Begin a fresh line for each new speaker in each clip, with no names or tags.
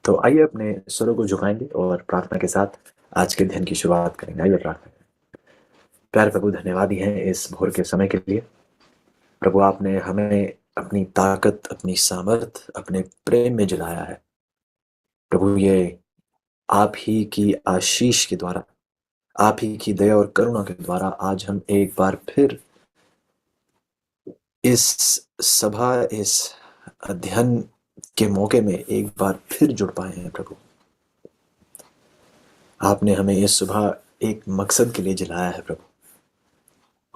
तो आइए अपने स्वरों को झुकाएंगे और प्रार्थना के साथ आज के दिन की शुरुआत करेंगे। आइए प्रार्थना करें। प्यारे प्रभु, धन्यवाद ही है इस भोर के समय के लिए। प्रभु, आपने हमें अपनी ताकत, अपनी सामर्थ, अपने प्रेम में जलाया है। प्रभु, ये आप ही की आशीष के द्वारा, आप ही की दया और करुणा के द्वारा आज हम एक बार फिर इस सभा, इस अध्ययन के मौके में एक बार फिर जुड़ पाए हैं। प्रभु, आपने हमें इस सुबह एक मकसद के लिए जलाया है। प्रभु,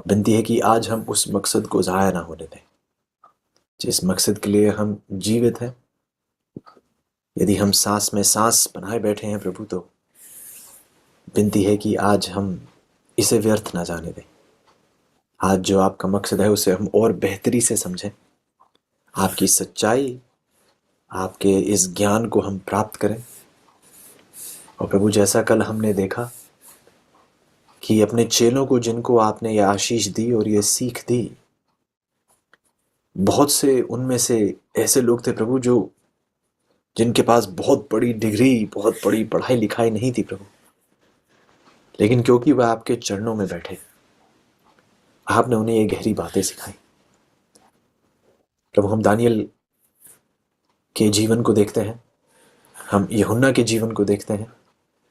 विनती है कि आज हम उस मकसद को ज़ाया ना होने दें, जिस मकसद के लिए हम जीवित हैं। यदि हम सांस में सांस बनाए बैठे हैं प्रभु, तो विनती है कि आज हम इसे व्यर्थ ना जाने दें। आज जो आपका मकसद है उसे हम और बेहतरी से समझें। आपकी सच्चाई, आपके इस ज्ञान को हम प्राप्त करें। और प्रभु, जैसा कल हमने देखा कि अपने चेलों को, जिनको आपने ये आशीष दी और ये सीख दी, बहुत से उनमें से ऐसे लोग थे प्रभु जो जिनके पास बहुत बड़ी डिग्री, बहुत बड़ी पढ़ाई लिखाई नहीं थी प्रभु, लेकिन क्योंकि वह आपके चरणों में बैठे, आपने उन्हें ये गहरी बातें सिखाई। प्रभु, हम दानियल के जीवन को देखते हैं, हम यूहन्ना के जीवन को देखते हैं।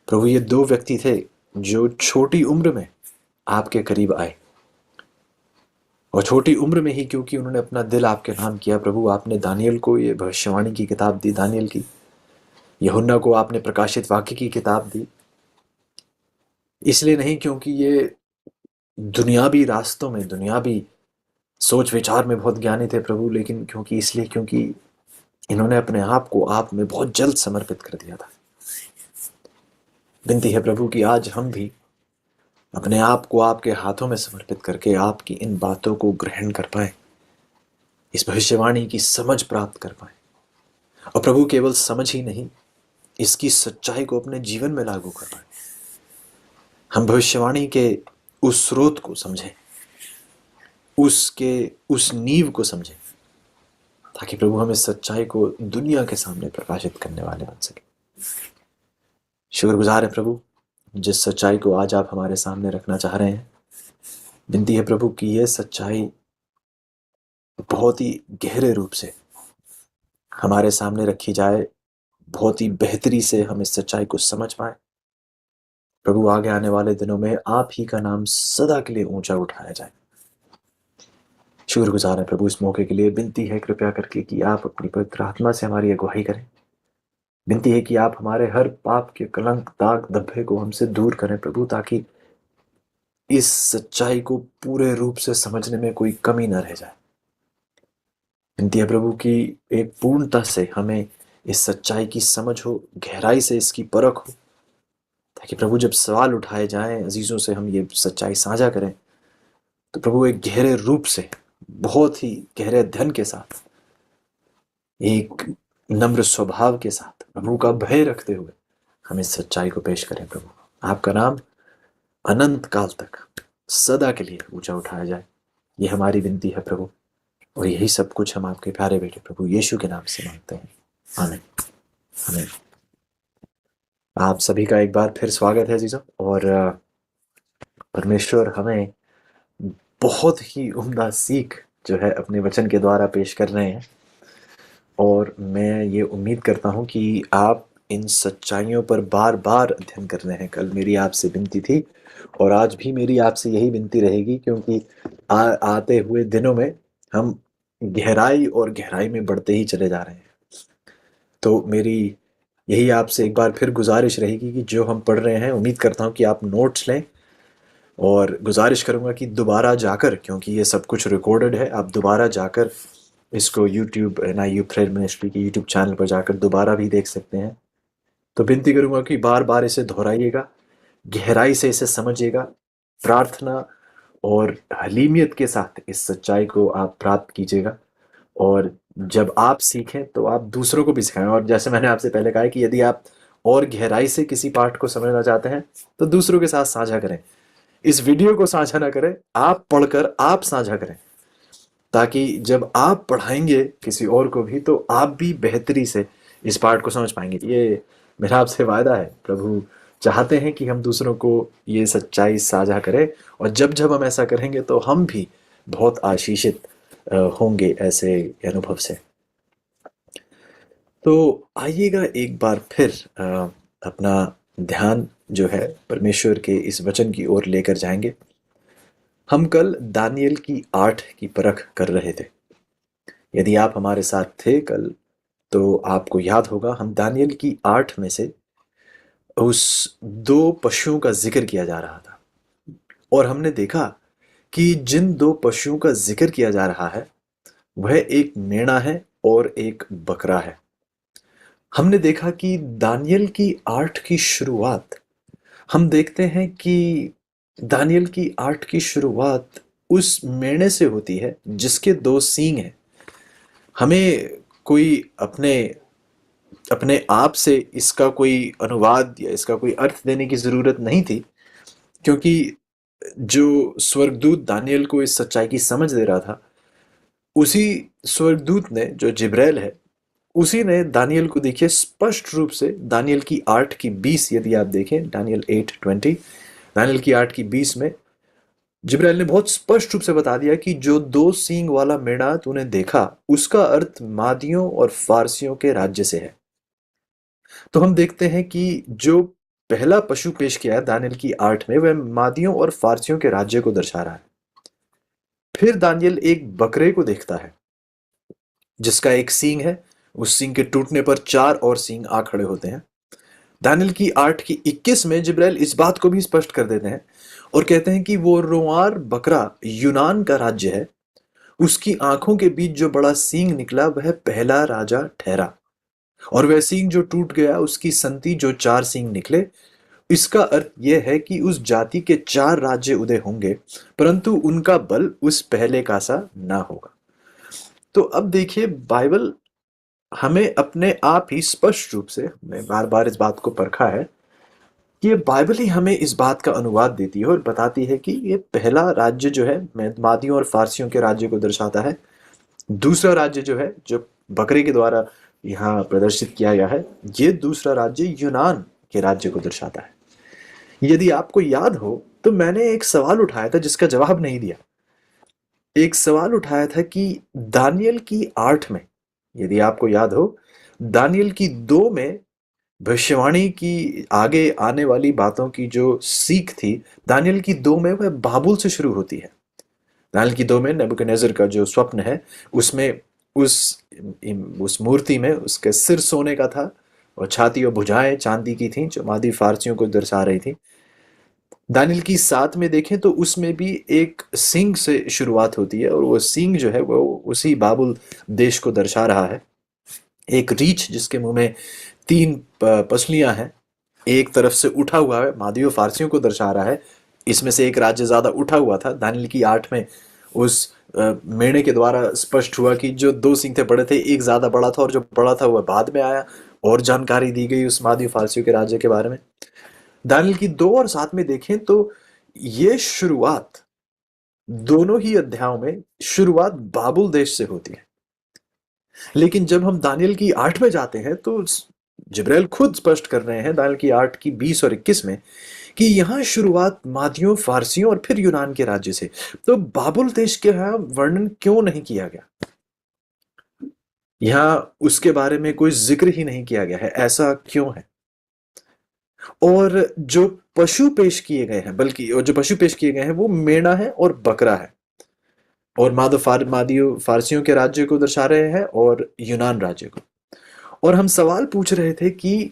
प्रभु, ये दो व्यक्ति थे जो छोटी उम्र में आपके करीब आए, और छोटी उम्र में ही क्योंकि उन्होंने अपना दिल आपके नाम किया प्रभु, आपने दानियल को ये भविष्यवाणी की किताब दी, दानियल की। यूहन्ना को आपने प्रकाशित वाक्य की किताब दी। इसलिए नहीं क्योंकि ये दुनियावी रास्तों में, दुनियावी सोच विचार में बहुत ज्ञानी थे प्रभु, लेकिन इसलिए क्योंकि इन्होंने अपने आप को आप में बहुत जल्द समर्पित कर दिया था। विनती है प्रभु कि आज हम भी अपने आप को आपके हाथों में समर्पित करके आपकी इन बातों को ग्रहण कर पाए, इस भविष्यवाणी की समझ प्राप्त कर पाए। और प्रभु, केवल समझ ही नहीं, इसकी सच्चाई को अपने जीवन में लागू कर पाए। हम भविष्यवाणी के उस स्रोत को समझें, उस नींव को समझें, ताकि प्रभु हम इस सच्चाई को दुनिया के सामने प्रकाशित करने वाले बन सके। शुक्रगुजार है प्रभु, जिस सच्चाई को आज आप हमारे सामने रखना चाह रहे हैं। विनती है प्रभु कि यह सच्चाई बहुत ही गहरे रूप से हमारे सामने रखी जाए, बहुत ही बेहतरी से हम इस सच्चाई को समझ पाए। प्रभु, आगे आने वाले दिनों में आप ही का नाम सदा के लिए ऊंचा उठाया जाए। शुक्रगुजार है प्रभु इस मौके के लिए। विनती है कृपया करके कि आप अपनी पवित्र आत्मा से हमारी अगुवाई करें। विनती है कि आप हमारे हर पाप के कलंक, दाग, धब्बे को हमसे दूर करें प्रभु, ताकि इस सच्चाई को पूरे रूप से समझने में कोई कमी न रह जाए। विनती है प्रभु कि एक पूर्णता से हमें इस सच्चाई की समझ हो, गहराई से इसकी परख हो, ताकि प्रभु जब सवाल उठाए जाएं, अजीजों से हम ये सच्चाई साझा करें, तो प्रभु एक गहरे रूप से, बहुत ही गहरे अध्ययन के साथ, एक नम्र स्वभाव के साथ, प्रभु का भय रखते हुए हम इस सच्चाई को पेश करें। प्रभु, आपका नाम अनंत काल तक सदा के लिए ऊंचा उठाया जाए, ये हमारी विनती है प्रभु। और यही सब कुछ हम आपके प्यारे बेटे प्रभु यीशु के नाम से मांगते हैं। आमीन, आमीन। आप सभी का एक बार फिर स्वागत है जीजो। और परमेश्वर हमें बहुत ही उम्दा सीख जो है अपने वचन के द्वारा पेश कर रहे हैं, और मैं ये उम्मीद करता हूँ कि आप इन सच्चाइयों पर बार बार अध्ययन कर रहे हैं। कल मेरी आपसे विनती थी और आज भी मेरी आपसे यही विनती रहेगी, क्योंकि आते हुए दिनों में हम गहराई और गहराई में बढ़ते ही चले जा रहे हैं। तो मेरी यही आपसे एक बार फिर गुजारिश रहेगी कि जो हम पढ़ रहे हैं, उम्मीद करता हूँ कि आप नोट्स लें, और गुजारिश करूँगा कि दोबारा जाकर, क्योंकि ये सब कुछ रिकॉर्डेड है, आप दोबारा जाकर इसको यूट्यूब, NIU प्रेयर मिनिस्ट्री के यूट्यूब चैनल पर जाकर दोबारा भी देख सकते हैं। तो विनती करूँगा कि बार बार इसे दोहराइएगा, गहराई से इसे समझिएगा, प्रार्थना और हलीमियत के साथ इस सच्चाई को आप प्राप्त कीजिएगा। और जब आप सीखें तो आप दूसरों को भी सिखाएं। और जैसे मैंने आपसे पहले कहा है कि यदि आप और गहराई से किसी पाठ को समझना चाहते हैं तो दूसरों के साथ साझा करें। इस वीडियो को साझा ना करें, आप पढ़कर आप साझा करें, ताकि जब आप पढ़ाएंगे किसी और को भी तो आप भी बेहतरी से इस पार्ट को समझ पाएंगे। ये मेरा आपसे वायदा है, प्रभु चाहते हैं कि हम दूसरों को ये सच्चाई साझा करें, और जब जब हम ऐसा करेंगे तो हम भी बहुत आशीषित होंगे ऐसे अनुभव से। तो आइएगा एक बार फिर अपना ध्यान जो है परमेश्वर के इस वचन की ओर लेकर जाएंगे। हम कल दानियल की 8 की परख कर रहे थे। यदि आप हमारे साथ थे कल, तो आपको याद होगा हम दानियल की 8 में से उस दो पशुओं का जिक्र किया जा रहा था, और हमने देखा कि जिन दो पशुओं का जिक्र किया जा रहा है वह एक मेढ़ा है और एक बकरा है। हमने देखा कि दानियल की 8 की शुरुआत, हम देखते हैं कि दानियल की 8 की शुरुआत उस मेढ़े से होती है जिसके दो सींग हैं। हमें कोई अपने अपने आप से इसका कोई अनुवाद या इसका कोई अर्थ देने की ज़रूरत नहीं थी, क्योंकि जो स्वर्गदूत दानियल को इस सच्चाई की समझ दे रहा था, उसी स्वर्गदूत ने, जो जिब्राइल है, उसी ने दानियल को, देखिए स्पष्ट रूप से दानियल की 8 की 20, यदि आप देखें दानियल 8:20, दानियल की 8 की 20 में जिब्राइल ने बहुत स्पष्ट रूप से बता दिया कि जो दो सींग वाला मेढ़ा तूने देखा उसका अर्थ मादियों और फारसियों के राज्य से है। तो हम देखते हैं कि जो पहला पशु पेश किया है दानियल की 8 में, वह मादियों और फारसियों के राज्य को दर्शा रहा है। फिर दानियल एक बकरे को देखता है जिसका एक सींग है, उस सींग के टूटने पर 4 और सींग आ खड़े होते हैं। दानियल की 8 की 21 में जिब्राइल इस बात को भी स्पष्ट कर देते हैं और कहते हैं कि वो रोंआर बकरा यूनान का राज्य है, उसकी आंखों के बीच जो बड़ा सींग निकला वह पहला राजा ठहरा, और वह सींग जो टूट गया उसकी संति जो 4 सींग निकले। इसका अर्थ यह है कि उस जाति के 4 राज्य उदय होंगे, परंतु उनका बल उस पहले का सा ना होगा। तो अब देखिए, बाइबल हमें अपने आप ही स्पष्ट रूप से, हमने बार बार इस बात को परखा है कि ये बाइबल ही हमें इस बात का अनुवाद देती है और बताती है कि ये पहला राज्य जो है मादियों और फारसियों के राज्य को दर्शाता है। दूसरा राज्य जो है, जो बकरे के द्वारा यहाँ प्रदर्शित किया गया है, ये दूसरा राज्य यूनान के राज्य को दर्शाता है। यदि आपको याद हो तो मैंने एक सवाल उठाया था जिसका जवाब नहीं दिया। एक सवाल उठाया था कि दानियल की 8 में, यदि आपको याद हो, दानियल की 2 में भविष्यवाणी की आगे आने वाली बातों की जो सीख थी, दानियल की 2 में वह बाबुल से शुरू होती है। दानियल की 2 में नेबुकदनेस्सर का जो स्वप्न है, उसमें उस मूर्ति में उसके सिर सोने का था और छाती और भुजाएं चांदी की थीं, जो मादी फारसियों को दर्शा रही थी। दानियल की 7 में देखें तो उसमें भी एक सींग से शुरुआत होती है, और वो सींग जो है वो उसी बाबुल देश को दर्शा रहा है। एक रीछ जिसके मुंह में 3 पसलियां हैं, एक तरफ से उठा हुआ है, मादियों फारसियों को दर्शा रहा है। इसमें से एक राज्य ज्यादा उठा हुआ था। दानियल की 8 में उस मेढ़े के द्वारा स्पष्ट हुआ कि जो 2 सींग थे बड़े थे, एक ज्यादा बड़ा था और जो बड़ा था वह बाद में आया, और जानकारी दी गई उस मादी फारसियों के राज्य के बारे में। दानियल की 2 और 7 में देखें तो ये शुरुआत, दोनों ही अध्यायों में शुरुआत बाबुल देश से होती है। लेकिन जब हम दानियल की 8 में जाते हैं तो जिब्राइल खुद स्पष्ट कर रहे हैं दानियल की 8 की 20 और 21 में कि यहां शुरुआत मादियों, फारसियों और फिर यूनान के राज्य से। तो बाबुल देश के यहां वर्णन क्यों नहीं किया गया? यहां उसके बारे में कोई जिक्र ही नहीं किया गया है, ऐसा क्यों है? और जो पशु पेश किए गए हैं, बल्कि और जो पशु पेश किए गए हैं वो मेढ़ा है और बकरा है, और मादियों फारसियों के राज्य को दर्शा रहे हैं और यूनान राज्य को। और हम सवाल पूछ रहे थे कि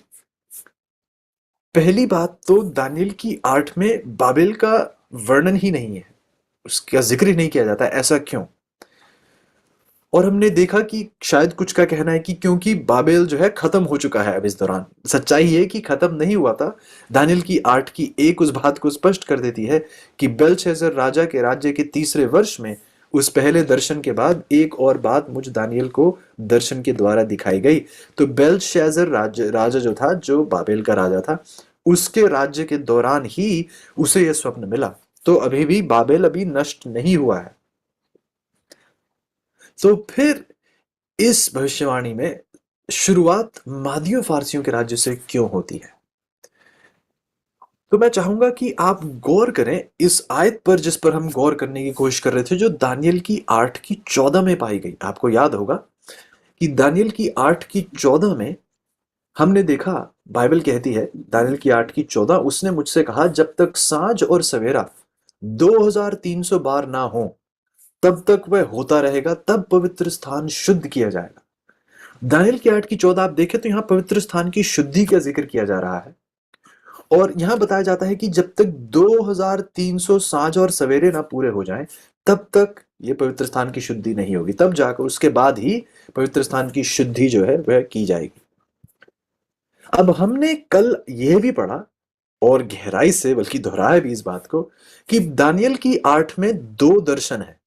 पहली बात तो दानियल की 8 में बाबेल का वर्णन ही नहीं है, उसका जिक्र ही नहीं किया जाता, ऐसा क्यों? और हमने देखा कि शायद कुछ का कहना है कि क्योंकि बाबेल जो है खत्म हो चुका है अब इस दौरान। सच्चाई ये कि खत्म नहीं हुआ था। दानियल की 8 की 1 उस बात को स्पष्ट कर देती है कि बेलशस्सर राजा के राज्य के 3रे वर्ष में उस पहले दर्शन के बाद एक और बात मुझ दानियल को दर्शन के द्वारा दिखाई गई। तो बेलशस्सर राजा जो था, जो बाबेल का राजा था, उसके राज्य के दौरान ही उसे यह स्वप्न मिला। तो अभी भी बाबेल अभी नष्ट नहीं हुआ है। तो फिर इस भविष्यवाणी में शुरुआत मादियों फारसियों के राज्य से क्यों होती है? तो मैं चाहूंगा कि आप गौर करें इस आयत पर जिस पर हम गौर करने की कोशिश कर रहे थे, जो दानियल की 8 की 14 में पाई गई। आपको याद होगा कि दानियल की 8 की 14 में हमने देखा, बाइबल कहती है दानियल की 8 की 14, उसने मुझसे कहा जब तक सांझ और सवेरा 2300 बार ना हो तब तक वह होता रहेगा, तब पवित्र स्थान शुद्ध किया जाएगा। दानियल की 8 की 14 आप देखें तो यहां पवित्र स्थान की शुद्धि का जिक्र किया जा रहा है। और यहां बताया जाता है कि जब तक 2300 सांझ और सवेरे ना पूरे हो जाएं तब तक ये पवित्र स्थान की शुद्धि नहीं होगी, तब जाकर उसके बाद ही पवित्र स्थान की शुद्धि जो है वह की जाएगी। अब हमने कल यह भी पढ़ा और गहराई से बल्कि दोहराया भी इस बात को कि दानियल की 8 में दो दर्शन है।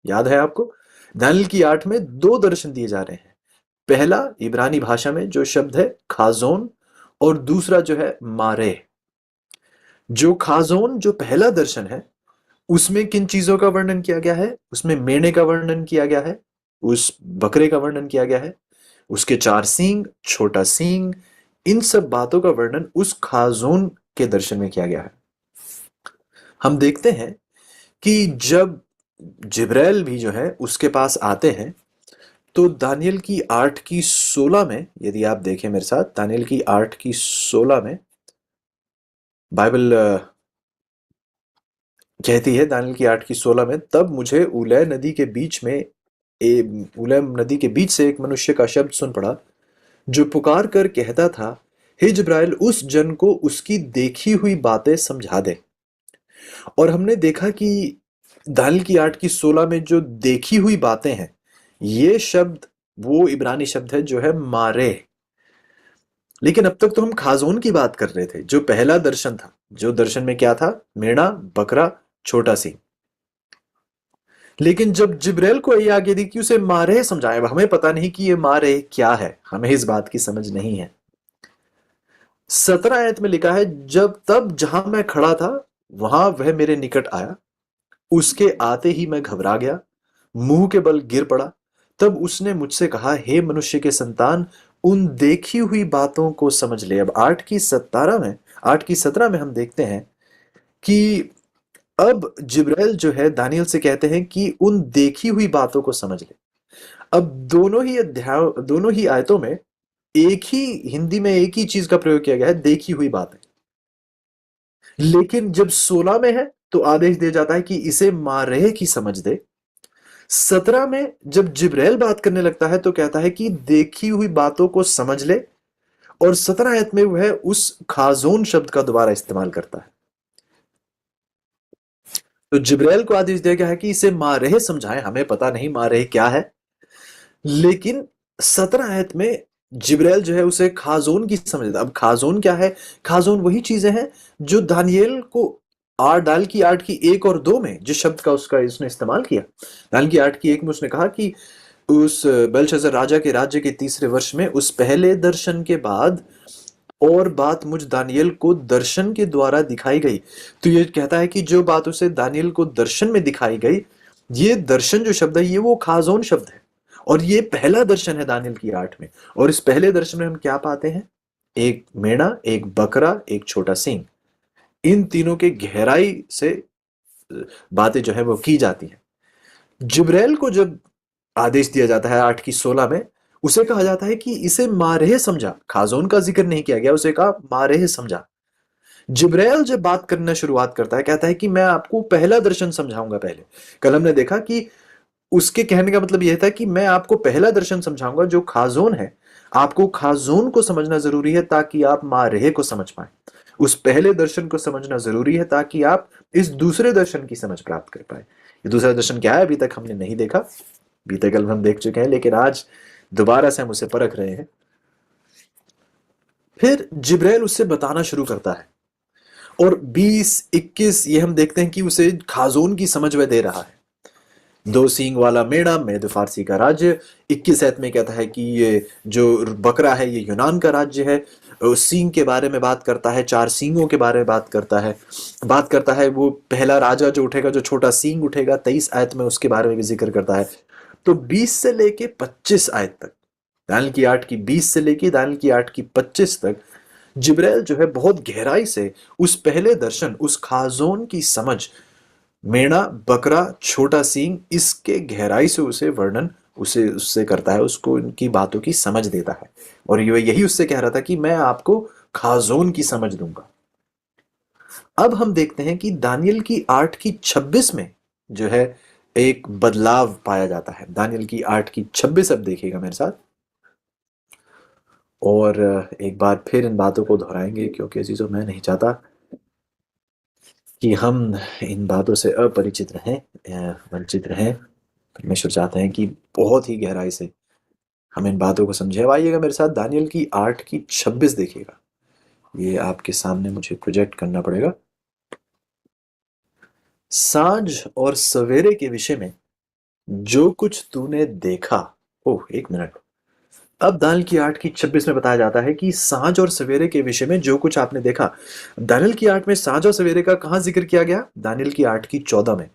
याद है आपको? दानियल की 8 में दो दर्शन दिए जा रहे हैं। पहला इब्रानी भाषा में जो शब्द है खाजोन, और दूसरा जो है मारे। जो खाजोन, जो पहला दर्शन है, उसमें किन चीजों का वर्णन किया गया है? उसमें मेढ़े का वर्णन किया गया है, उस बकरे का वर्णन किया गया है, उसके चार सींग, छोटा सींग, इन सब बातों का वर्णन उस खाजोन के दर्शन में किया गया है। हम देखते हैं कि जब जिब्राइल भी जो है उसके पास आते हैं तो दानियल की 8 की 16 में, यदि आप देखें मेरे साथ, दानियल की 8 की 16 में बाइबल कहती है, दानियल की 8 की 16 में, तब मुझे उलै नदी के बीच में उलै नदी के बीच से एक मनुष्य का शब्द सुन पड़ा जो पुकार कर कहता था, हे जिब्राइल, उस जन को उसकी देखी हुई बातें समझा दे। और हमने देखा कि दानियल की 8 की 16 में जो देखी हुई बातें हैं, ये शब्द वो इब्रानी शब्द है जो है मारे। लेकिन अब तक तो हम खाजोन की बात कर रहे थे, जो पहला दर्शन था। जो दर्शन में क्या था? मेढ़ा, बकरा, छोटा सी। लेकिन जब जिब्राइल को ये आगे दी कि उसे मारे समझाए, हमें पता नहीं कि ये मारे क्या है, हमें इस बात की समझ नहीं है। 17 आयत में लिखा है, जब तब जहां मैं खड़ा था वहां वह मेरे निकट आया, उसके आते ही मैं घबरा गया, मुंह के बल गिर पड़ा। तब उसने मुझसे कहा, हे मनुष्य के संतान, उन देखी हुई बातों को समझ ले। अब 8 की 17 में हम देखते हैं कि अब जिब्राइल जो है दानियल से कहते हैं कि उन देखी हुई बातों को समझ ले। अब दोनों ही अध्याय, दोनों ही आयतों में एक ही, हिंदी में एक ही चीज का प्रयोग किया गया है, देखी हुई बातें। लेकिन जब 16 में है तो आदेश दिया जाता है कि इसे मारे की समझ दे। 17 में जब जिब्राइल बात करने लगता है तो कहता है कि देखी हुई बातों को समझ ले। और 17 आयत में वह उस खाजोन शब्द का दोबारा इस्तेमाल करता है। तो जिब्राइल को आदेश दिया गया है कि इसे मारे समझाएं, हमें पता नहीं मारे क्या है। लेकिन 17 आयत में जिब्राइल जो है उसे खाजोन की समझ देता है। अब खाजोन क्या है? खाजोन वही चीजें हैं जो दानियल को दाल की 8 की 1 और 2 में जिस शब्द का उसका इसने इस्तेमाल किया। दाल की 8 की 1 में उसने कहा कि उस बेलशस्सर राजा के राज्य के तीसरे वर्ष में उस पहले दर्शन के बाद और बात मुझ दानियल को दर्शन के द्वारा दिखाई गई। तो ये कहता है कि जो बात उसे दानियल को दर्शन में दिखाई गई, ये दर्शन जो शब्द है ये वो खाजोन शब्द है। और ये पहला दर्शन है दानियल की 8 में। और इस पहले दर्शन में हम क्या पाते हैं? एक मेढ़ा, एक बकरा, एक छोटा सींग। इन तीनों के गहराई से बातें जो है वो की जाती हैं। जिब्राइल को जब आदेश दिया जाता है 8 की 16 में, उसे कहा जाता है कि इसे मारे समझा। खाजोन का जिक्र नहीं किया गया, उसे कहा मारे समझा। जिब्राइल जब बात करना शुरुआत करता है, कहता है कि मैं आपको पहला दर्शन समझाऊंगा। पहले कल हमने देखा कि उसके कहने का मतलब यह था कि मैं आपको पहला दर्शन समझाऊंगा जो खाजोन है। आपको खाजोन को समझना जरूरी है ताकि आप मारेह को समझ पाए। उस पहले दर्शन को समझना जरूरी है ताकि आप इस दूसरे दर्शन की समझ प्राप्त कर पाए। ये दूसरा दर्शन क्या है अभी तक हमने नहीं देखा, बीते कल हम देख चुके हैं, लेकिन आज दोबारा से हम उसे परख रहे हैं। फिर जिब्राइल उससे बताना शुरू करता है और 20-21 ये हम देखते हैं कि उसे खाजोन की समझ वह दे रहा है। दो सींग वाला मेढ़ा मेद फारसी का राज्य। 21 आयत में कहता है कि ये जो बकरा है ये यूनान का राज्य है। सींग के बारे में बात करता है, चार सींगों के बारे में बात करता है वो पहला राजा जो उठेगा, जो छोटा सींग उठेगा। 23 आयत में उसके बारे में भी जिक्र करता है। तो 20 से लेके 25 आयत तक दानियल की 8 की 20 से लेके दानियल की 8 की 25 तक जिब्राइल जो है बहुत गहराई से उस पहले दर्शन, उस खाजोन की समझ, मेढ़ा, बकरा, छोटा सींग, इसके गहराई से उसे वर्णन उसे उससे करता है, उसको इनकी बातों की समझ देता है। और ये यही उससे कह रहा था कि मैं आपको खाजोन की समझ दूंगा। अब हम देखते हैं कि दानियल की 8 की 26 में जो है एक बदलाव पाया जाता है। दानियल की 8 की 26 अब देखिएगा मेरे साथ, और एक बार फिर इन बातों को दोहराएंगे, क्योंकि अजीजों मैं नहीं चाहता कि हम इन बातों से अपरिचित रहें, वंचित रहें। परमेश्वर चाहते हैं कि बहुत ही गहराई से हम इन बातों को समझें। अब आइएगा मेरे साथ दानियल की 8 की 26 देखिएगा। ये आपके सामने मुझे प्रोजेक्ट करना पड़ेगा। सांझ और सवेरे के विषय में जो कुछ तूने देखा। ओह, एक मिनट। अब दानियल की 8 की 26 में बताया जाता है कि सांझ और सवेरे के विषय में जो कुछ आपने देखा। दानियल की 8 में सांझ और सवेरे का कहां जिक्र किया गया? दानियल की 8 की 14 में,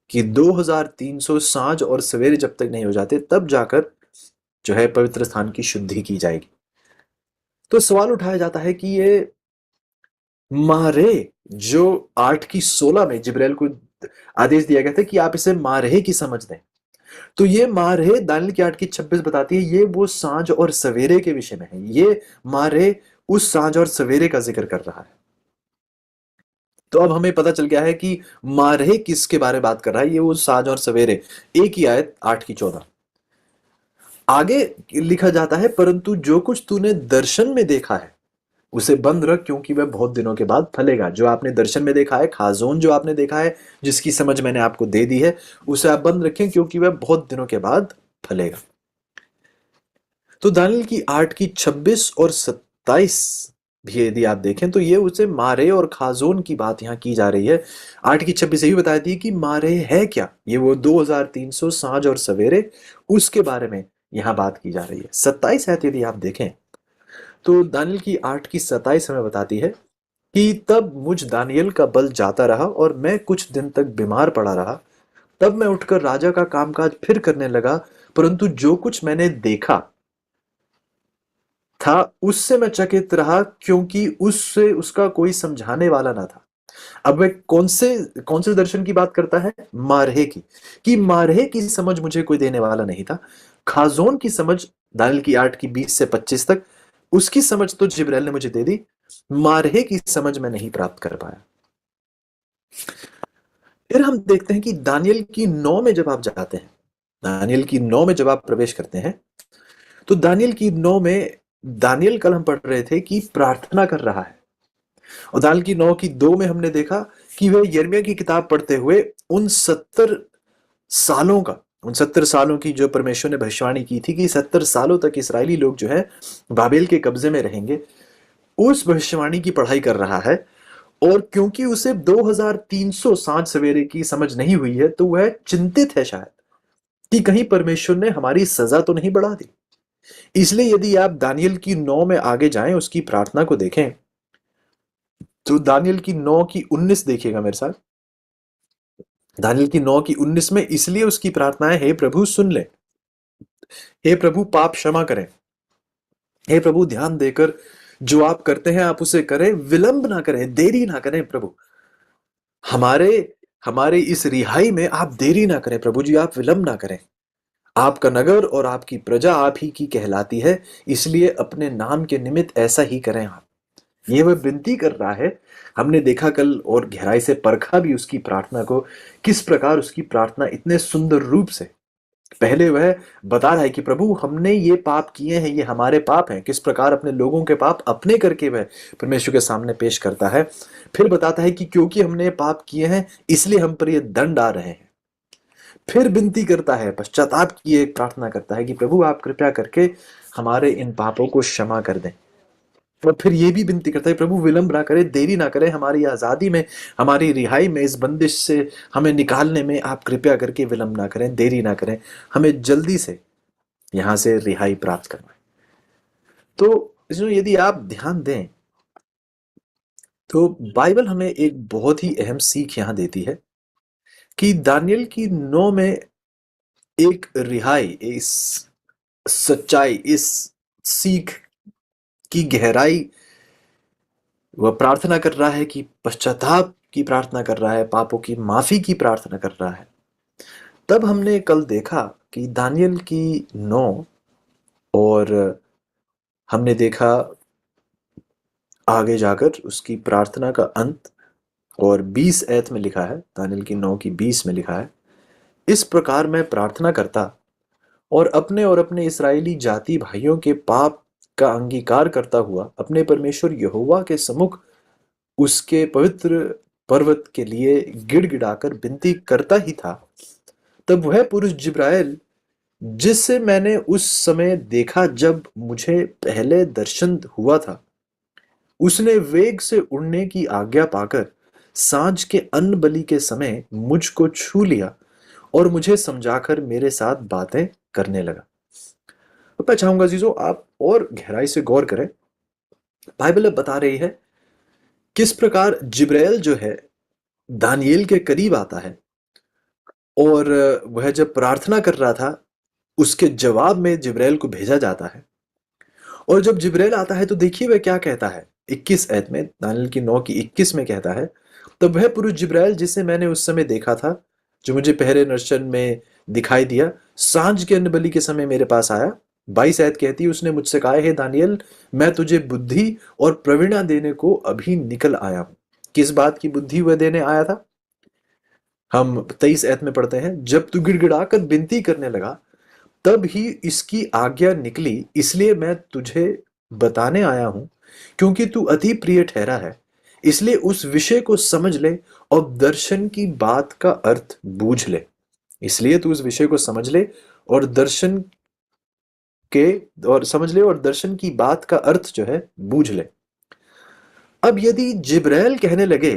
कि 2300 सांझ और सवेरे जब तक नहीं हो जाते तब जाकर जो है पवित्र स्थान की शुद्धि की जाएगी। तो सवाल उठाया जाता है कि ये मारे जो 8 की 16 में जिब्राइल को आदेश दिया गया था कि आप इसे मारे की समझ दें, तो ये मारे दानियल की 8 की 26 बताती है ये वो सांझ और सवेरे के विषय में है। ये मारे उस सांझ और सवेरे का जिक्र कर रहा है। तो अब हमें पता चल गया है कि मारे किसके बारे में बात कर रहा है। ये वो सांझ और सवेरे, एक ही आयत 8 की 14। आगे लिखा जाता है, परंतु जो कुछ तूने दर्शन में देखा है उसे बंद रख, क्योंकि वह बहुत दिनों के बाद फलेगा। जो आपने दर्शन में देखा है, खाजोन जो आपने देखा है, जिसकी समझ मैंने आपको दे दी है, उसे आप बंद रखें, क्योंकि वह बहुत दिनों के बाद फलेगा। तो दानियल की 8 की 26 और 27 भी यदि आप देखें तो ये उसे मारे और खाजोन की बात यहाँ की जा रही है। 8 की 26 ये भी बताई थी कि मारे है क्या? ये वो 2300 सांझ और सवेरे, उसके बारे में यहाँ बात की जा रही है। 27 आयत यदि आप देखें तो दानियल की 8 की 27 हमें बताती है कि तब मुझ दानियल का बल जाता रहा और मैं कुछ दिन तक बीमार पड़ा रहा। तब मैं उठकर राजा का कामकाज फिर करने लगा, परंतु जो कुछ मैंने देखा था उससे मैं चकित रहा, क्योंकि उससे उसका कोई समझाने वाला ना था। अब वह कौन से दर्शन की बात करता है? मारहे की। कि मारहे की समझ मुझे कोई देने वाला नहीं था। खाजोन की समझ दानियल की 8 की 20 से 25 तक, उसकी समझ तो जिब्राइल ने मुझे दे दी। मारहे की समझ मैं नहीं प्राप्त कर पाया। फिर हम देखते हैं कि दानियल की 9 में जब आप जाते हैं, दानियल की 9 में जब आप प्रवेश करते हैं, तो दानियल की 9 में दानियल, कल हम पढ़ रहे थे कि प्रार्थना कर रहा है। और दानियल की 9 की 2 में हमने देखा कि वह यिर्मयाह की किताब पढ़ते हुए उन 70 सालों की जो परमेश्वर ने भविष्यवाणी की थी कि 70 सालों तक इसराइली लोग जो है बाबेल के कब्जे में रहेंगे, उस भविष्यवाणी की पढ़ाई कर रहा है। और क्योंकि उसे 2300 सांझ सवेरे की समझ नहीं हुई है, तो वह चिंतित है शायद कि कहीं परमेश्वर ने हमारी सजा तो नहीं बढ़ा दी। इसलिए यदि आप दानियल की 9 में आगे जाएं, उसकी प्रार्थना को देखें, तो दानियल की 9 की 19 देखिएगा मेरे साथ। दानियल की 9 की 19 में इसलिए उसकी प्रार्थना है, हे प्रभु सुन ले, हे प्रभु पाप क्षमा करें, हे प्रभु ध्यान देकर जो आप करते हैं आप उसे करें, विलंब ना करें, देरी ना करें प्रभु। हमारे हमारे इस रिहाई में आप देरी ना करें प्रभु जी, आप विलंब ना करें। आपका नगर और आपकी प्रजा आप ही की कहलाती है, इसलिए अपने नाम के निमित्त ऐसा ही करें आप। ये वह विनती कर रहा है। हमने देखा कल और गहराई से परखा भी उसकी प्रार्थना को, किस प्रकार उसकी प्रार्थना इतने सुंदर रूप से, पहले वह बता रहा है कि प्रभु हमने ये पाप किए हैं, ये हमारे पाप हैं, किस प्रकार अपने लोगों के पाप अपने करके वह परमेश्वर के सामने पेश करता है। फिर बताता है कि क्योंकि हमने पाप किए हैं इसलिए हम पर ये दंड आ रहे हैं। फिर विनती करता है, पश्चाताप की एक प्रार्थना करता है कि प्रभु आप कृपया करके हमारे इन पापों को क्षमा कर दें। और फिर ये भी विनती करता है, प्रभु विलंब ना करें, देरी ना करें, हमारी आज़ादी में, हमारी रिहाई में, इस बंदिश से हमें निकालने में आप कृपया करके विलंब ना करें, देरी ना करें, हमें जल्दी से यहां से रिहाई प्राप्त करवाएं। तो इसमें यदि आप ध्यान दें तो बाइबल हमें एक बहुत ही अहम सीख यहां देती है कि दानियल की 9 में एक रिहाई, इस सच्चाई, इस सीख की गहराई वह प्रार्थना कर रहा है, कि पश्चाताप की प्रार्थना कर रहा है, पापों की माफी की प्रार्थना कर रहा है। तब हमने कल देखा कि दानियल की 9, और हमने देखा आगे जाकर उसकी प्रार्थना का अंत, और 20 ऐत में लिखा है, दानियल की 9 की 20 में लिखा है, इस प्रकार मैं प्रार्थना करता और अपने इस्राएली जाति भाइयों के पाप का अंगीकार करता हुआ अपने परमेश्वर यहोवा के सम्मुख उसके पवित्र पर्वत के लिए गिड़गिड़ाकर विनती करता ही था। तब वह पुरुष जिब्राइल, जिससे मैंने उस समय देखा जब मुझे पहले दर्शन हुआ था, उसने वेग से उड़ने की आज्ञा पाकर सांझ के अन्न बलि के समय मुझको छू लिया और मुझे समझाकर मेरे साथ बातें करने लगा। तो मैं चाहूंगा जीजो, आप और गहराई से गौर करें। बाइबल अब बता रही है किस प्रकार जिब्राइल जो है दानियेल के करीब आता है, और वह जब प्रार्थना कर रहा था उसके जवाब में जिब्राइल को भेजा जाता है। और जब जिब्राइल आता है तो देखिए वह क्या कहता है। 21 ऐत में, दानियेल की 9 की 21 में कहता है, तब वह पुरुष जिब्राइल जिसे मैंने उस समय देखा था, जो मुझे पहले दर्शन में दिखाई दिया, सांझ के अन्न बलि के समय मेरे पास आया। 22 ऐत कहती है, उसने मुझसे कहा, हे दानियल, मैं तुझे बुद्धि और प्रवीणा देने को अभी निकल आया हूं। किस बात की बुद्धि वह देने आया था? हम 23 ऐत में पढ़ते हैं, जब तू गिड़गिड़ाकर विनती करने लगा तब ही इसकी आज्ञा निकली, इसलिए मैं तुझे बताने आया हूं, क्योंकि तू अति प्रिय ठहरा है। इसलिए उस विषय को समझ ले और दर्शन की बात का अर्थ बूझ ले। इसलिए तू उस विषय को समझ ले और दर्शन के और समझ ले और दर्शन की बात का अर्थ जो है बूझ ले। अब यदि जिब्राइल कहने लगे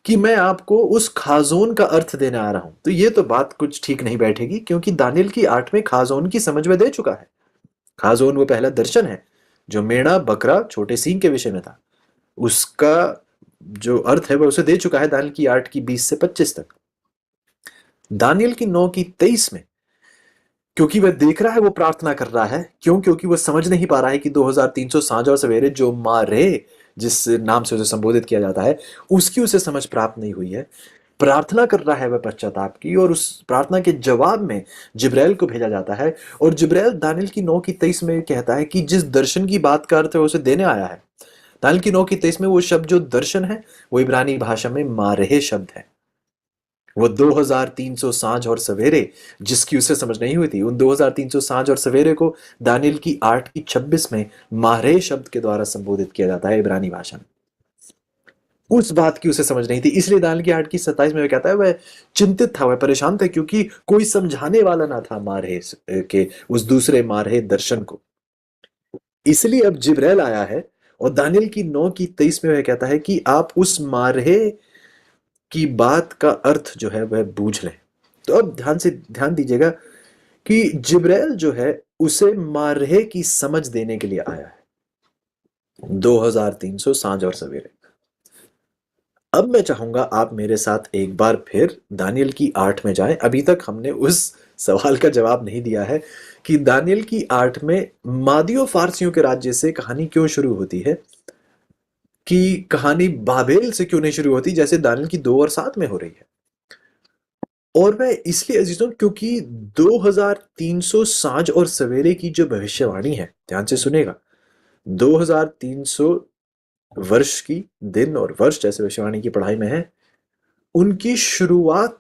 कि मैं आपको उस खाजोन का अर्थ देने आ रहा हूं, तो ये तो बात कुछ ठीक नहीं बैठेगी, क्योंकि दानियल की 8 में खाजोन की समझ में दे चुका है। खाजोन वो पहला दर्शन है जो मेढ़ा बकरा छोटे सींग के विषय में था, उसका जो अर्थ है वह उसे दे चुका है दानियल की 8 की 20 से 25 तक। दानियल की 9 की 23 में, क्योंकि वह देख रहा है, वो प्रार्थना कर रहा है, क्योंकि वह समझ नहीं पा रहा है कि 2300 सांझ और सवेरे जो मारे, जिस नाम से उसे संबोधित किया जाता है, उसकी उसे समझ प्राप्त नहीं हुई है। प्रार्थना कर रहा है वह पश्चाताप की, और उस प्रार्थना के जवाब में जिब्राइल को भेजा जाता है, और जिब्राइल दानियल की 9 की 23 में कहता है कि जिस दर्शन की बात का अर्थ है उसे देने आया है। दानियल की 9 की 23 में वो शब्द जो दर्शन है वो इब्रानी भाषा में मारेह शब्द है। वो 2300 सांझ और सवेरे जिसकी उसे समझ नहीं हुई थी, उन 2300 सांझ और सवेरे को दानियल की 8 की 26 में मारे शब्द के द्वारा संबोधित किया जाता है इब्रानी भाषा में। उस बात की उसे समझ नहीं थी, इसलिए दानियल की 8 की 27 में वह कहता है वह चिंतित था, वह परेशान था, क्योंकि कोई समझाने वाला ना था मारे के उस दूसरे मारे दर्शन को। इसलिए अब जिब्राइल आया है, और दानियल की 9 की 23 में वह कहता है कि आप उस मारे की बात का अर्थ जो है वह बूझ लें। तो अब ध्यान दीजिएगा कि जिब्राइल जो है उसे मारहे की समझ देने के लिए आया है 2300 सांझ और सवेरे। अब मैं चाहूंगा आप मेरे साथ एक बार फिर दानियल की 8 में जाएं। अभी तक हमने उस सवाल का जवाब नहीं दिया है कि दानियल की 8 में मादियो फारसियों के राज्य से कहानी क्यों शुरू होती है, कि कहानी बाबेल से क्यों नहीं शुरू होती जैसे दानियल की 2 और 7 में हो रही है। और वह इसलिए अजीजों, क्योंकि 2300 सांझ और सवेरे की जो भविष्यवाणी है, ध्यान से सुनेगा, 2300 वर्ष की दिन और वर्ष जैसे भविष्यवाणी की पढ़ाई में है, उनकी शुरुआत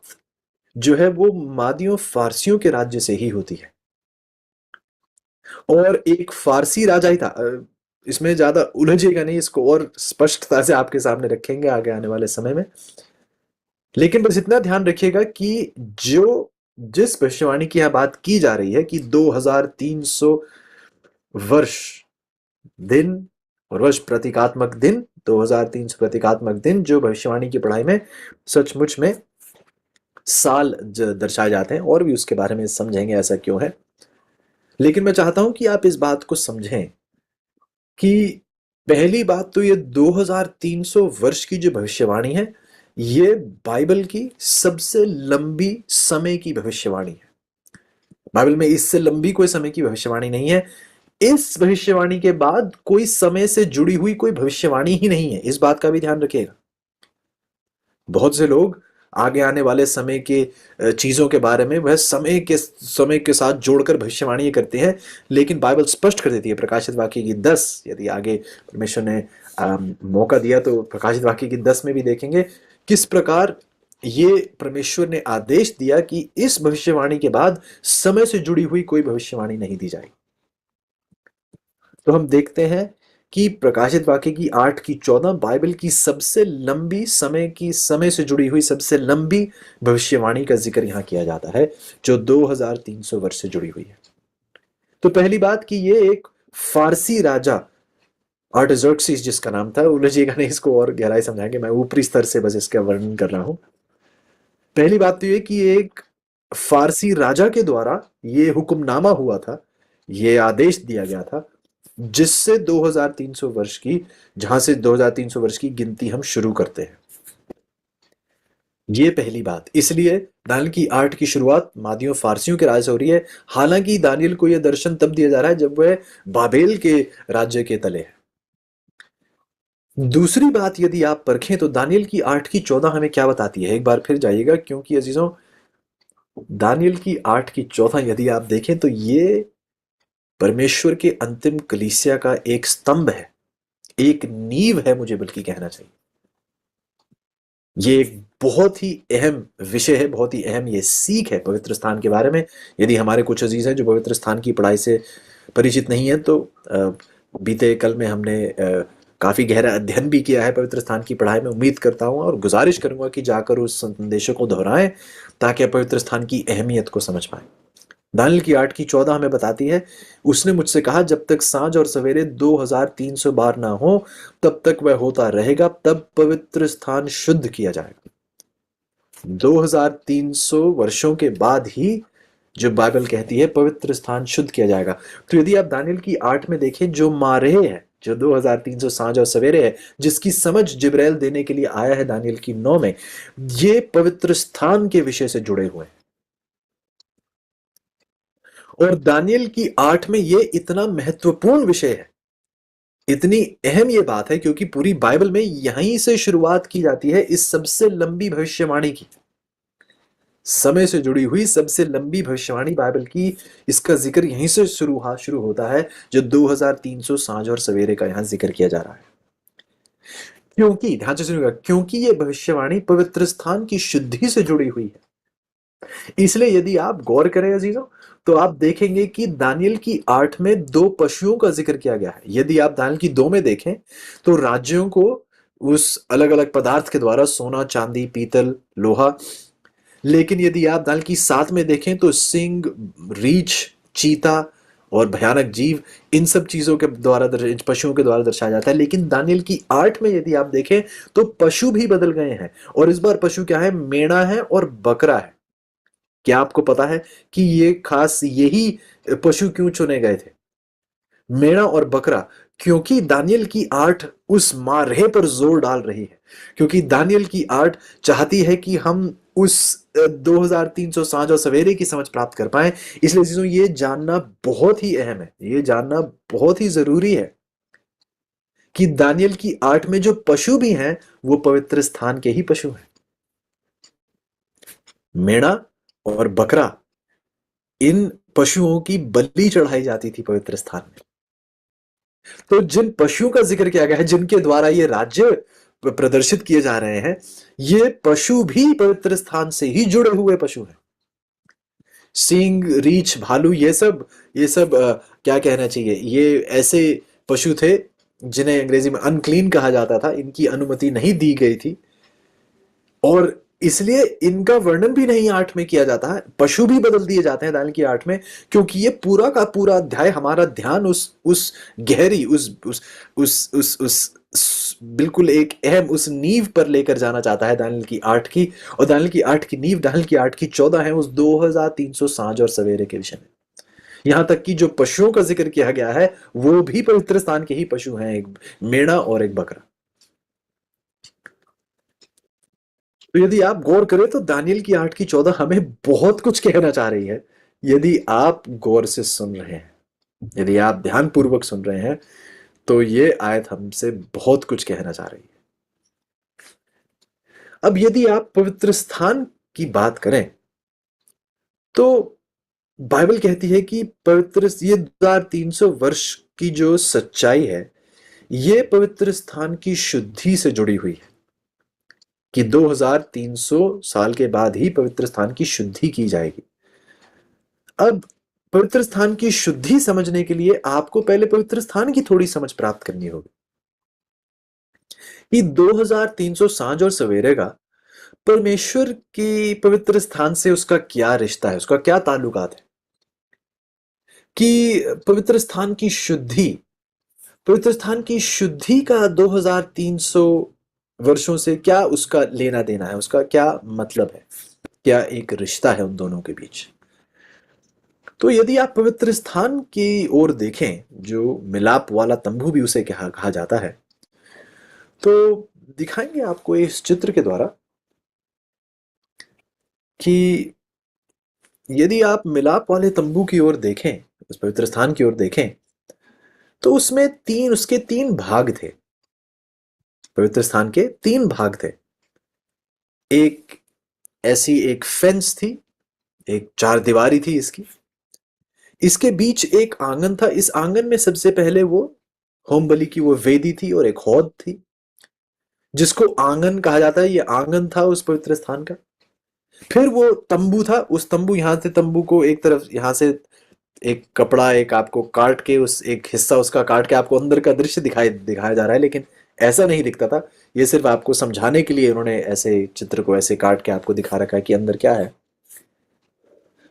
जो है वो मादियों फारसियों के राज्य से ही होती है। और एक फारसी राजा ही था। इसमें ज्यादा उलझेगा नहीं, इसको और स्पष्टता से आपके सामने रखेंगे आगे आने वाले समय में। लेकिन बस इतना ध्यान रखिएगा कि जो जिस भविष्यवाणी की यहां बात की जा रही है कि 2300 वर्ष दिन और वर्ष प्रतीकात्मक दिन, 2300 प्रतीकात्मक दिन जो भविष्यवाणी की पढ़ाई में सचमुच में साल दर्शाए जाते हैं, और भी उसके बारे में समझेंगे ऐसा क्यों है। लेकिन मैं चाहता हूं कि आप इस बात को समझें कि पहली बात तो ये 2300 वर्ष की जो भविष्यवाणी है, ये बाइबल की सबसे लंबी समय की भविष्यवाणी है। बाइबल में इससे लंबी कोई समय की भविष्यवाणी नहीं है। इस भविष्यवाणी के बाद कोई समय से जुड़ी हुई कोई भविष्यवाणी ही नहीं है। इस बात का भी ध्यान रखिएगा। बहुत से लोग आगे आने वाले समय के चीजों के बारे में वह समय के साथ जोड़कर भविष्यवाणी करते हैं, लेकिन बाइबल स्पष्ट कर देती है प्रकाशित वाक्य की 10, यदि आगे परमेश्वर ने मौका दिया तो प्रकाशित वाक्य की 10 में भी देखेंगे किस प्रकार ये परमेश्वर ने आदेश दिया कि इस भविष्यवाणी के बाद समय से जुड़ी हुई कोई भविष्यवाणी नहीं दी जाएगी। तो हम देखते हैं कि प्रकाशित वाक्य की 8 की 14 बाइबल की सबसे लंबी समय से जुड़ी हुई सबसे लंबी भविष्यवाणी का जिक्र यहां किया जाता है, जो 2300 वर्ष से जुड़ी हुई है। तो पहली बात कि ये एक फारसी राजा आर्टाजर्क्सिस जिसका नाम था, उलझिएगा नहीं, इसको और गहराई समझाएंगे, मैं ऊपरी स्तर से बस इसका वर्णन कर रहा हूं। पहली बात तो ये कि एक फारसी राजा के द्वारा ये हुक्मनामा हुआ था, ये आदेश दिया गया था, जिससे 2300 वर्ष की जहां से 2300 वर्ष की गिनती हम शुरू करते हैं। ये पहली बात। इसलिए दानियल की 8 की शुरुआत मादियों फारसियों के राज्य से हो रही है। हालांकि दानियल को यह दर्शन तब दिया जा रहा है जब वह बाबेल के राज्य के तले है। दूसरी बात यदि आप परखें तो दानियल की 8 की 14 हमें क्या बताती है, एक बार फिर जाइएगा, क्योंकि अजीजों दानियल की 8 की 14 यदि आप देखें तो ये परमेश्वर के अंतिम कलीसिया का एक स्तंभ है, एक नींव है, मुझे बल्कि कहना चाहिए। ये एक बहुत ही अहम विषय है, बहुत ही अहम ये सीख है पवित्र स्थान के बारे में। यदि हमारे कुछ अजीज हैं जो पवित्र स्थान की पढ़ाई से परिचित नहीं है तो बीते कल में हमने काफी गहरा अध्ययन भी किया है पवित्र स्थान की पढ़ाई में। उम्मीद करता हूं और गुजारिश करूंगा कि जाकर उस संदेशों को दोहराएं ताकि आप पवित्र स्थान की अहमियत को समझ पाएं। दानियल की 8 की 14 हमें बताती है, उसने मुझसे कहा जब तक सांझ और सवेरे 2300 बार ना हो तब तक वह होता रहेगा, तब पवित्र स्थान शुद्ध किया जाएगा। 2300 वर्षों के बाद ही जो बाइबल कहती है पवित्र स्थान शुद्ध किया जाएगा। तो यदि आप दानियल की 8 में देखें, जो मारे है, जो 2300 सांझ और सवेरे है, जिसकी समझ जिब्राइल देने के लिए आया है दानियल की 9 में, ये पवित्र स्थान के विषय से जुड़े हुए हैं। और दानियल की 8 में ये इतना महत्वपूर्ण विषय है, इतनी अहम ये बात है, क्योंकि पूरी बाइबल में यहीं से शुरुआत की जाती है इस सबसे लंबी भविष्यवाणी की। समय से जुड़ी हुई सबसे लंबी भविष्यवाणी बाइबल की, इसका जिक्र यहीं से शुरू होता है, जो 2300 सांझ और सवेरे का यहां जिक्र किया जा रहा है। क्योंकि ध्यान से सुनिएगा, क्योंकि ये भविष्यवाणी पवित्र स्थान की शुद्धि से जुड़ी हुई है। इसलिए यदि आप गौर करें अजीजों, तो आप देखेंगे कि दानियल की 8 में 2 पशुओं का जिक्र किया गया है। यदि आप दानियल की 2 में देखें तो राज्यों को उस अलग अलग पदार्थ के द्वारा, सोना, चांदी, पीतल, लोहा, लेकिन यदि आप दानियल की 7 में देखें तो सिंह, रीछ, चीता और भयानक जीव, इन सब चीजों के द्वारा, पशुओं के द्वारा दर्शाया जाता है। लेकिन दानियल की 8 में यदि आप देखें तो पशु भी बदल गए हैं, और इस बार पशु क्या है? मेढ़ा है और बकरा है। क्या आपको पता है कि ये खास यही पशु क्यों चुने गए थे, मेढ़ा और बकरा? क्योंकि दानियल की 8 उस मारहे पर जोर डाल रही है, क्योंकि दानियल की 8 चाहती है कि हम उस 2300 सांझ और सवेरे की समझ प्राप्त कर पाए। इसलिए चीजों ये जानना बहुत ही अहम है, ये जानना बहुत ही जरूरी है कि दानियल की 8 में जो पशु भी हैं वो पवित्र स्थान के ही पशु हैं। मेढ़ा और बकरा, इन पशुओं की बलि चढ़ाई जाती थी पवित्र स्थान में। तो जिन पशुओं का जिक्र किया गया है, जिनके द्वारा ये राज्य प्रदर्शित किए जा रहे हैं, ये पशु भी पवित्र स्थान से ही जुड़े हुए पशु हैं। सिंह, रीछ, भालू, ये सब क्या कहना चाहिए, ये ऐसे पशु थे जिन्हें अंग्रेजी में अनक्लीन कहा जाता था, इनकी अनुमति नहीं दी गई थी, और इसलिए इनका वर्णन भी नहीं 8 में किया जाता है। पशु भी बदल दिए जाते हैं दानियल की 8 में, क्योंकि ये पूरा का पूरा अध्याय हमारा ध्यान उस गहरी उस बिल्कुल एक अहम उस नींव पर लेकर जाना चाहता है दानियल की 8 की। और दानियल की 8 की नींव, दानियल की 8 की 14 है उस 2300 सांझ और सवेरे के विषय में। यहां तक कि जो पशुओं का जिक्र किया गया है वो भी पवित्र स्थान के ही पशु हैं, एक मेढ़ा और एक बकरा। तो यदि आप गौर करें तो दानियल की 8 की 14 हमें बहुत कुछ कहना चाह रही है यदि आप गौर से सुन रहे हैं, यदि आप ध्यानपूर्वक सुन रहे हैं, तो ये आयत हमसे बहुत कुछ कहना चाह रही है। अब यदि आप पवित्र स्थान की बात करें, तो बाइबल कहती है कि पवित्र ये 2300 वर्ष की जो सच्चाई है, ये पवित्र स्थान की शुद्धि से जुड़ी हुई है कि 2300 साल के बाद ही पवित्र स्थान की शुद्धि की जाएगी। अब पवित्र स्थान की शुद्धि समझने के लिए आपको पहले पवित्र स्थान की थोड़ी समझ प्राप्त करनी होगी कि 2300 सांझ और सवेरे का परमेश्वर की पवित्र स्थान से उसका क्या रिश्ता है, उसका क्या ताल्लुकात है, कि पवित्र स्थान की शुद्धि का 2300 वर्षों से क्या उसका लेना देना है, उसका क्या मतलब है, क्या एक रिश्ता है उन दोनों के बीच। तो यदि आप पवित्र स्थान की ओर देखें, जो मिलाप वाला तंबू भी उसे कहा जाता है, तो दिखाएंगे आपको इस चित्र के द्वारा कि यदि आप मिलाप वाले तंबू की ओर देखें, उस पवित्र स्थान की ओर देखें, तो उसमें उसके तीन भाग थे। पवित्र स्थान के तीन भाग थे। एक ऐसी एक फेंस थी, एक चार दीवारी थी इसकी। इसके बीच एक आंगन था। इस आंगन में सबसे पहले वो होम बलि की वो वेदी थी और एक हौद थी, जिसको आंगन कहा जाता है। ये आंगन था उस पवित्र स्थान का। फिर वो तंबू था। उस तंबू यहां से तंबू को एक तरफ, यहां से एक कपड़ा एक आपको काट के, उस एक हिस्सा उसका काट के आपको अंदर का दृश्य दिखाया जा रहा है, लेकिन ऐसा नहीं दिखता था। ये सिर्फ आपको समझाने के लिए उन्होंने ऐसे चित्र को ऐसे काट के आपको दिखा रखा है कि अंदर क्या है।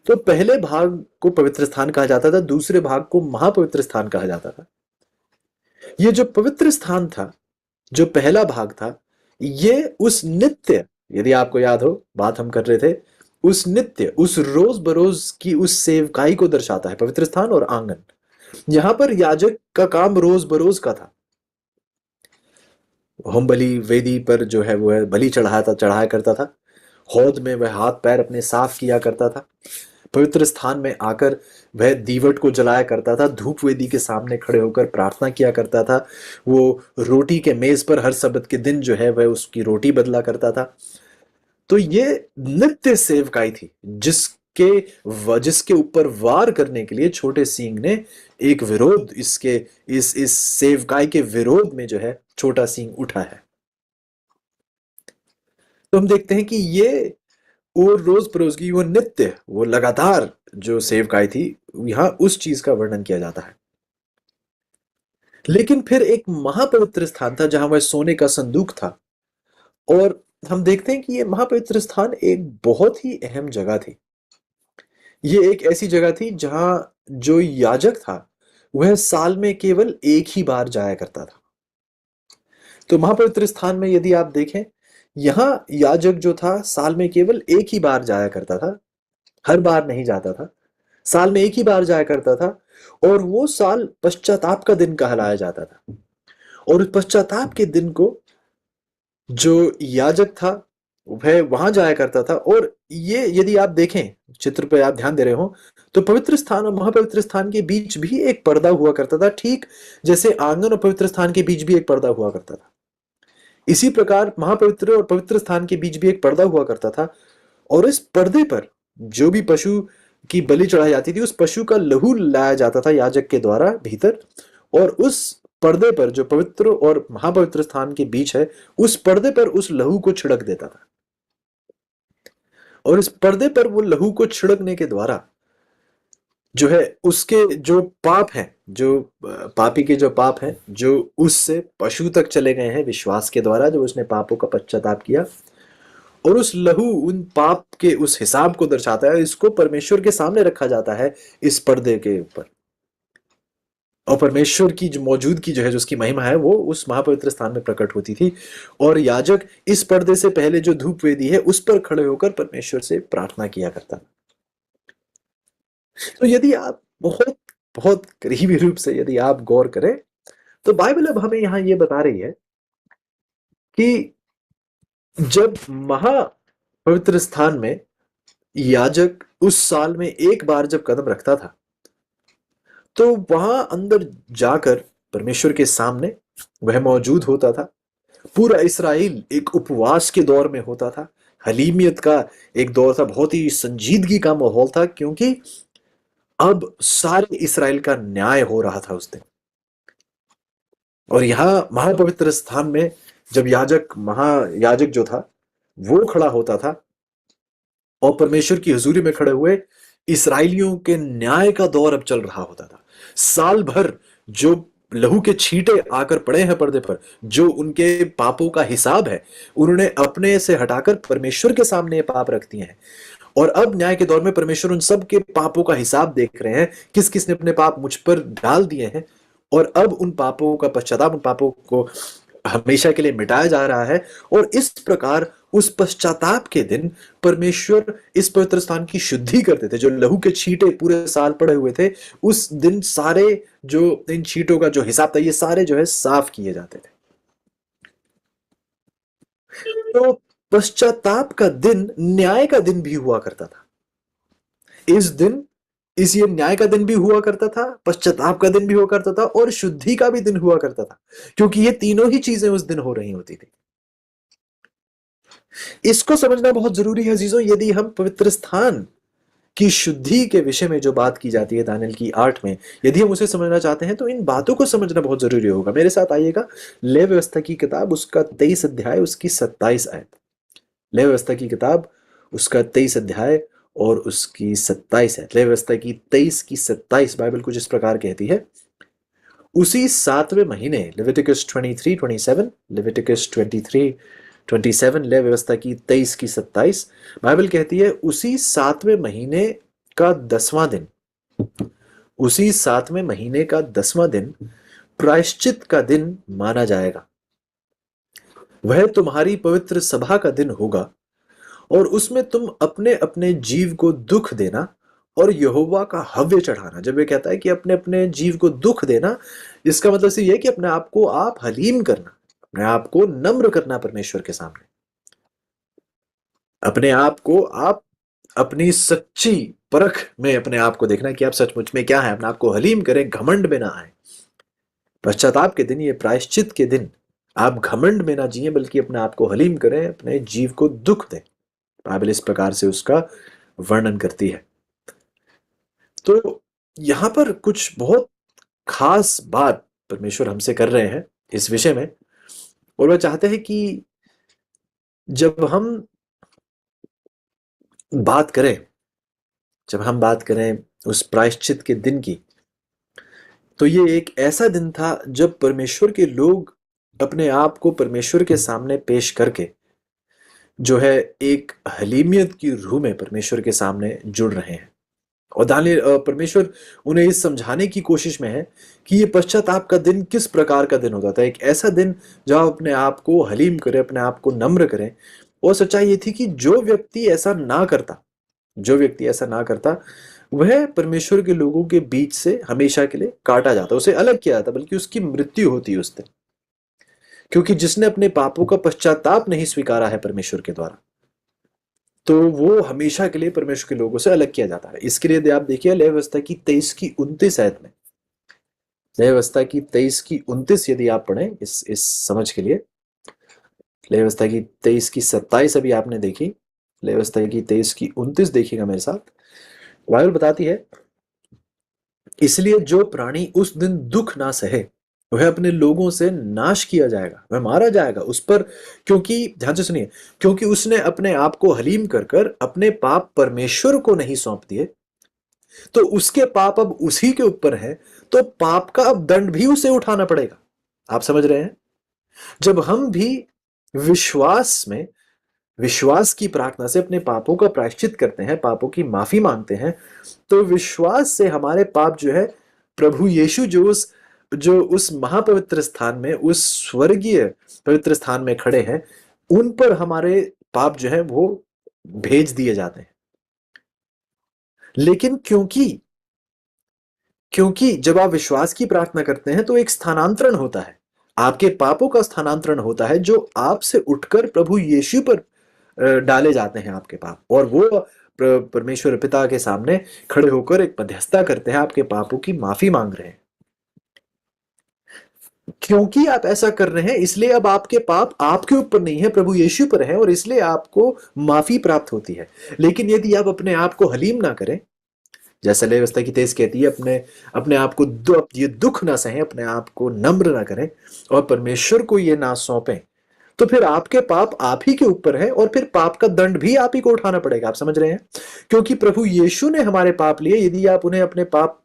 तो पहले भाग को पवित्र स्थान कहा जाता था, दूसरे भाग को महापवित्र स्थान कहा जाता था। ये जो पवित्र स्थान था, जो पहला भाग था, ये उस नित्य, यदि आपको याद हो बात हम कर रहे थे, उस नित्य, उस रोज बरोज की उस सेवकाई को दर्शाता है, पवित्र स्थान और आंगन। यहां पर याजक का काम रोज बरोज का था। होम बलि वेदी पर जो है वो है बलि चढ़ाया करता था। हौद में वह हाथ पैर अपने साफ किया करता था। पवित्र स्थान में आकर वह दीवट को जलाया करता था, धूप वेदी के सामने खड़े होकर प्रार्थना किया करता था। वो रोटी के मेज पर हर सब्त के दिन जो है वह उसकी रोटी बदला करता था। तो ये नित्य सेवकाई थी, जिसके ऊपर वार करने के लिए छोटे सींग ने एक विरोध, इसके इस सेवकाई के विरोध में जो है छोटा सींग उठा है। तो हम देखते हैं कि ये वो रोज बरोज की वो नित्य, वो लगातार जो सेवकाई थी, यहां उस चीज का वर्णन किया जाता है। लेकिन फिर एक महापवित्र स्थान था जहां वह सोने का संदूक था। और हम देखते हैं कि ये महापवित्र स्थान एक बहुत ही अहम जगह थी। ये एक ऐसी जगह थी जहां जो याजक था वह साल में केवल एक ही बार जाया करता था। तो महापवित्र स्थान में यदि आप देखें, यहां याजक जो था साल में केवल एक ही बार जाया करता था, हर बार नहीं जाता था, साल में एक ही बार जाया करता था। और वो साल पश्चाताप का दिन कहलाया जाता था। और उस पश्चाताप के दिन को जो याजक था वह वहां जाया करता था। और ये यदि आप देखें, चित्र पे आप ध्यान दे रहे हो, तो पवित्र स्थान और महापवित्र स्थान के बीच भी एक पर्दा हुआ करता था, ठीक जैसे आंगन और पवित्र स्थान के बीच भी एक पर्दा हुआ करता था। इसी प्रकार महापवित्र और पवित्र स्थान के बीच भी एक पर्दा हुआ करता था। और इस पर्दे पर जो भी पशु की बलि चढ़ाई जाती थी, उस पशु का लहू लाया जाता था याजक के द्वारा भीतर। और उस पर्दे पर, जो पवित्र और महापवित्र स्थान के बीच है, उस पर्दे पर उस लहू को छिड़क देता था। और इस पर्दे पर वो लहू को छिड़कने के द्वारा जो है उसके जो पाप हैं, जो पापी के जो पाप हैं, जो उससे पशु तक चले गए हैं विश्वास के द्वारा, जो उसने पापों का पश्चाताप किया, और उस लहू उन पाप के उस हिसाब को दर्शाता है। इसको परमेश्वर के सामने रखा जाता है इस पर्दे के ऊपर। और परमेश्वर की जो मौजूदगी जो है, जो उसकी महिमा है, वो उस महापवित्र स्थान में प्रकट होती थी। और याजक इस पर्दे से पहले जो धूप वेदी है उस पर खड़े होकर परमेश्वर से प्रार्थना किया करता। तो यदि आप बहुत बहुत करीबी रूप से यदि आप गौर करें, तो बाइबल अब हमें यहां ये बता रही है कि जब महा पवित्र स्थान में याजक उस साल में एक बार जब कदम रखता था, तो वहां अंदर जाकर परमेश्वर के सामने वह मौजूद होता था। पूरा इसराइल एक उपवास के दौर में होता था, हलीमियत का एक दौर था, बहुत ही संजीदगी का माहौल था, क्योंकि अब सारे इसराइल का न्याय हो रहा था उस दिन। और यहां महापवित्र स्थान में जब महायाजक जो था वो खड़ा होता था और परमेश्वर की हजूरी में खड़े हुए इसराइलियों के न्याय का दौर अब चल रहा होता था। साल भर जो लहू के छींटे आकर पड़े हैं पर्दे पर, जो उनके पापों का हिसाब है, उन्होंने अपने से हटाकर परमेश्वर के सामने ये पाप रख दिए हैं। और अब न्याय के दौर में परमेश्वर उन सब के पापों का हिसाब देख रहे हैं, किस किस ने अपने पाप मुझ पर डाल दिए हैं। और अब उन पापों का पश्चाताप, उन पापों को हमेशा के लिए मिटाया जा रहा है। और इस प्रकार उस पश्चाताप के दिन परमेश्वर इस पवित्र स्थान की शुद्धि करते थे। जो लहू के छींटे पूरे साल पड़े हुए थे, उस दिन सारे जो इन छींटों का जो हिसाब था, ये सारे जो है साफ किए जाते थे। तो पश्चाताप का दिन न्याय का दिन भी हुआ करता था। इस ये न्याय का दिन भी हुआ करता था, पश्चाताप का दिन भी हुआ करता था, और शुद्धि का भी दिन हुआ करता था, क्योंकि ये तीनों ही चीजें उस दिन हो रही होती थी। इसको समझना बहुत जरूरी है अजीजों। यदि हम पवित्र स्थान की शुद्धि के विषय में जो बात की जाती है दानियल की 8 में, यदि हम उसे समझना चाहते हैं तो इन बातों को समझना बहुत जरूरी होगा। मेरे साथ आइएगा लेवी व्यवस्था की किताब, उसका 23 अध्याय, उसकी 27 आयत। लेवी व्यवस्था की किताब, उसका 23 अध्याय और उसकी 27 आयत। लेवी व्यवस्था की 23 की 27 बाइबल कुछ इस प्रकार कहती है। उसी 7वें महीने, लेविटिकस 23:27, लेविटिकस 23:27, लेवी व्यवस्था की 23 की 27, बाइबल कहती है, उसी 7वें महीने का 10वां दिन, उसी 7वें महीने का 10वां दिन प्रायश्चित का दिन माना जाएगा। वह तुम्हारी पवित्र सभा का दिन होगा, और उसमें तुम अपने अपने जीव को दुख देना और यहोवा का हव्य चढ़ाना। जब ये कहता है कि अपने अपने जीव को दुख देना, इसका मतलब सिर्फ ये है कि अपने आप को आप हलीम करना, अपने आप को नम्र करना परमेश्वर के सामने, अपने आप को आप अपनी सच्ची परख में अपने आप को देखना कि आप सचमुच में क्या है, अपने आप को हलीम करें, घमंड में ना आए। पश्चाताप के दिन, ये प्रायश्चित के दिन, आप घमंड में ना जिए, बल्कि अपने आप को हलीम करें, अपने जीव को दुख दें। बाइबल इस प्रकार से उसका वर्णन करती है। तो यहां पर कुछ बहुत खास बात परमेश्वर हमसे कर रहे हैं इस विषय में, और वह चाहते हैं कि जब हम बात करें जब हम बात करें उस प्रायश्चित के दिन की, तो ये एक ऐसा दिन था जब परमेश्वर के लोग अपने आप को परमेश्वर के सामने पेश करके जो है एक हलीमियत की रूह में परमेश्वर के सामने जुड़ रहे हैं। और दानियल परमेश्वर उन्हें इस समझाने की कोशिश में है कि ये पश्चाताप का दिन किस प्रकार का दिन होता था। एक ऐसा दिन जब आप अपने आप को हलीम करें, अपने आप को नम्र करें। और सच्चाई ये थी कि जो व्यक्ति ऐसा ना करता, वह परमेश्वर के लोगों के बीच से हमेशा के लिए काटा जाता, उसे अलग किया जाता, बल्कि उसकी मृत्यु होती उस दिन। क्योंकि जिसने अपने पापों का पश्चाताप नहीं स्वीकारा है परमेश्वर के द्वारा, तो वो हमेशा के लिए परमेश्वर के लोगों से अलग किया जाता है। इसके लिए आप देखिए लेवी व्यवस्था की 23 की 29 आयत में, लेवी व्यवस्था की 23 की 29 यदि आप पढ़ें इस समझ के लिए। लेवी व्यवस्था की 23 की 27 अभी आपने देखी, लेवी व्यवस्था की 23 की 29 देखिएगा मेरे साथ। बाइबल बताती है, इसलिए जो प्राणी उस दिन दुख ना सहे, वह अपने लोगों से नाश किया जाएगा, वह मारा जाएगा उस पर, क्योंकि ध्यान से सुनिए, क्योंकि उसने अपने आप को हलीम कर कर अपने पाप परमेश्वर को नहीं सौंप दिए, तो उसके पाप अब उसी के ऊपर है, तो पाप का अब दंड भी उसे उठाना पड़ेगा। आप समझ रहे हैं? जब हम भी विश्वास की प्रार्थना से अपने पापों का प्रायश्चित करते हैं, पापों की माफी मांगते हैं, तो विश्वास से हमारे पाप जो है, प्रभु यीशु जो उस महापवित्र स्थान में, उस स्वर्गीय पवित्र स्थान में खड़े हैं, उन पर हमारे पाप जो है वो भेज दिए जाते हैं। लेकिन क्योंकि जब आप विश्वास की प्रार्थना करते हैं तो एक स्थानांतरण होता है, आपके पापों का स्थानांतरण होता है, जो आपसे उठकर प्रभु यीशु पर डाले जाते हैं आपके पाप, और वो परमेश्वर पिता के सामने खड़े होकर एक मध्यस्थता करते हैं, आपके पापों की माफी मांग रहे हैं। क्योंकि आप ऐसा कर रहे हैं, इसलिए अब आपके पाप आपके ऊपर नहीं है, प्रभु यीशु पर है, और इसलिए आपको माफी प्राप्त होती है। लेकिन यदि आप अपने आप को हलीम ना करें, जैसा व्यवस्था की तेज कहती है, अपने अपने आप को ये दुख ना सहें, अपने आप को नम्र ना करें और परमेश्वर को ये ना सौंपें, तो फिर आपके पाप आप ही के ऊपर है, और फिर पाप का दंड भी आप ही को उठाना पड़ेगा। आप समझ रहे हैं? क्योंकि प्रभु यीशु ने हमारे पाप लिए। यदि आप उन्हें अपने पाप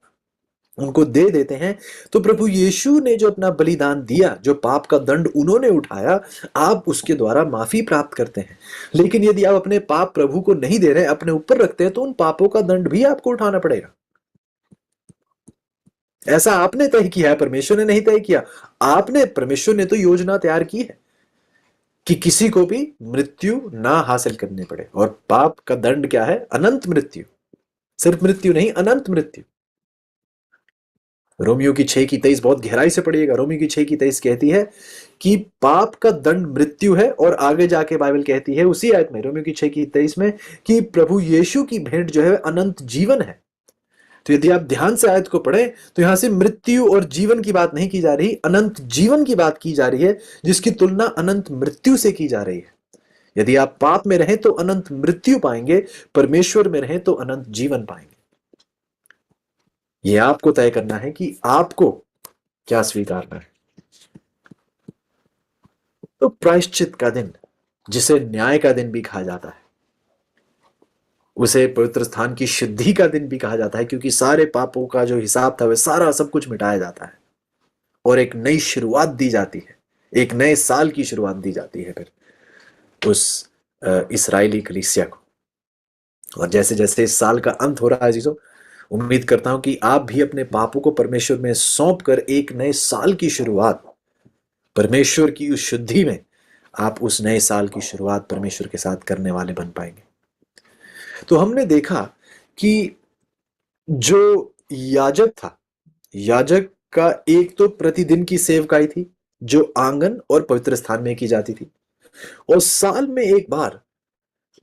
उनको दे देते हैं, तो प्रभु यीशु ने जो अपना बलिदान दिया, जो पाप का दंड उन्होंने उठाया, आप उसके द्वारा माफी प्राप्त करते हैं। लेकिन यदि आप अपने पाप प्रभु को नहीं दे रहे, अपने ऊपर रखते हैं, तो उन पापों का दंड भी आपको उठाना पड़ेगा। ऐसा आपने तय किया है, परमेश्वर ने नहीं तय किया। परमेश्वर ने तो योजना तैयार की है कि किसी को भी मृत्यु ना हासिल करनी पड़े, और पाप का दंड क्या है? अनंत मृत्यु। सिर्फ मृत्यु नहीं, अनंत मृत्यु। रोमियो की 6:23 बहुत गहराई से पढ़िएगा। रोमियो की 6:23 कहती है कि पाप का दंड मृत्यु है, और आगे जाके बाइबल कहती है उसी आयत में, रोमियो की 6:23 में, कि प्रभु यीशु की भेंट जो है अनंत जीवन है। तो यदि आप ध्यान से आयत को पढ़ें, तो यहां से मृत्यु और जीवन की बात नहीं की जा रही, अनंत जीवन की बात की जा रही है, जिसकी तुलना अनंत मृत्यु से की जा रही है। यदि आप पाप में रहें तो अनंत मृत्यु पाएंगे, परमेश्वर में रहें तो अनंत जीवन पाएंगे। यह आपको तय करना है कि आपको क्या स्वीकारना है। तो प्रायश्चित का दिन, जिसे न्याय का दिन भी कहा जाता है, उसे पवित्र स्थान की शुद्धि का दिन भी कहा जाता है, क्योंकि सारे पापों का जो हिसाब था वह सारा सब कुछ मिटाया जाता है, और एक नई शुरुआत दी जाती है, एक नए साल की शुरुआत दी जाती है फिर उस इस्राएली कलीसिया को। और जैसे जैसे इस साल का अंत हो रहा है जीजो, उम्मीद करता हूं कि आप भी अपने पापों को परमेश्वर में सौंप कर एक नए साल की शुरुआत, परमेश्वर की उस शुद्धि में, आप उस नए साल की शुरुआत परमेश्वर के साथ करने वाले बन पाएंगे। तो हमने देखा कि जो याजक था, याजक का एक तो प्रतिदिन की सेवकाई थी, जो आंगन और पवित्र स्थान में की जाती थी, और साल में एक बार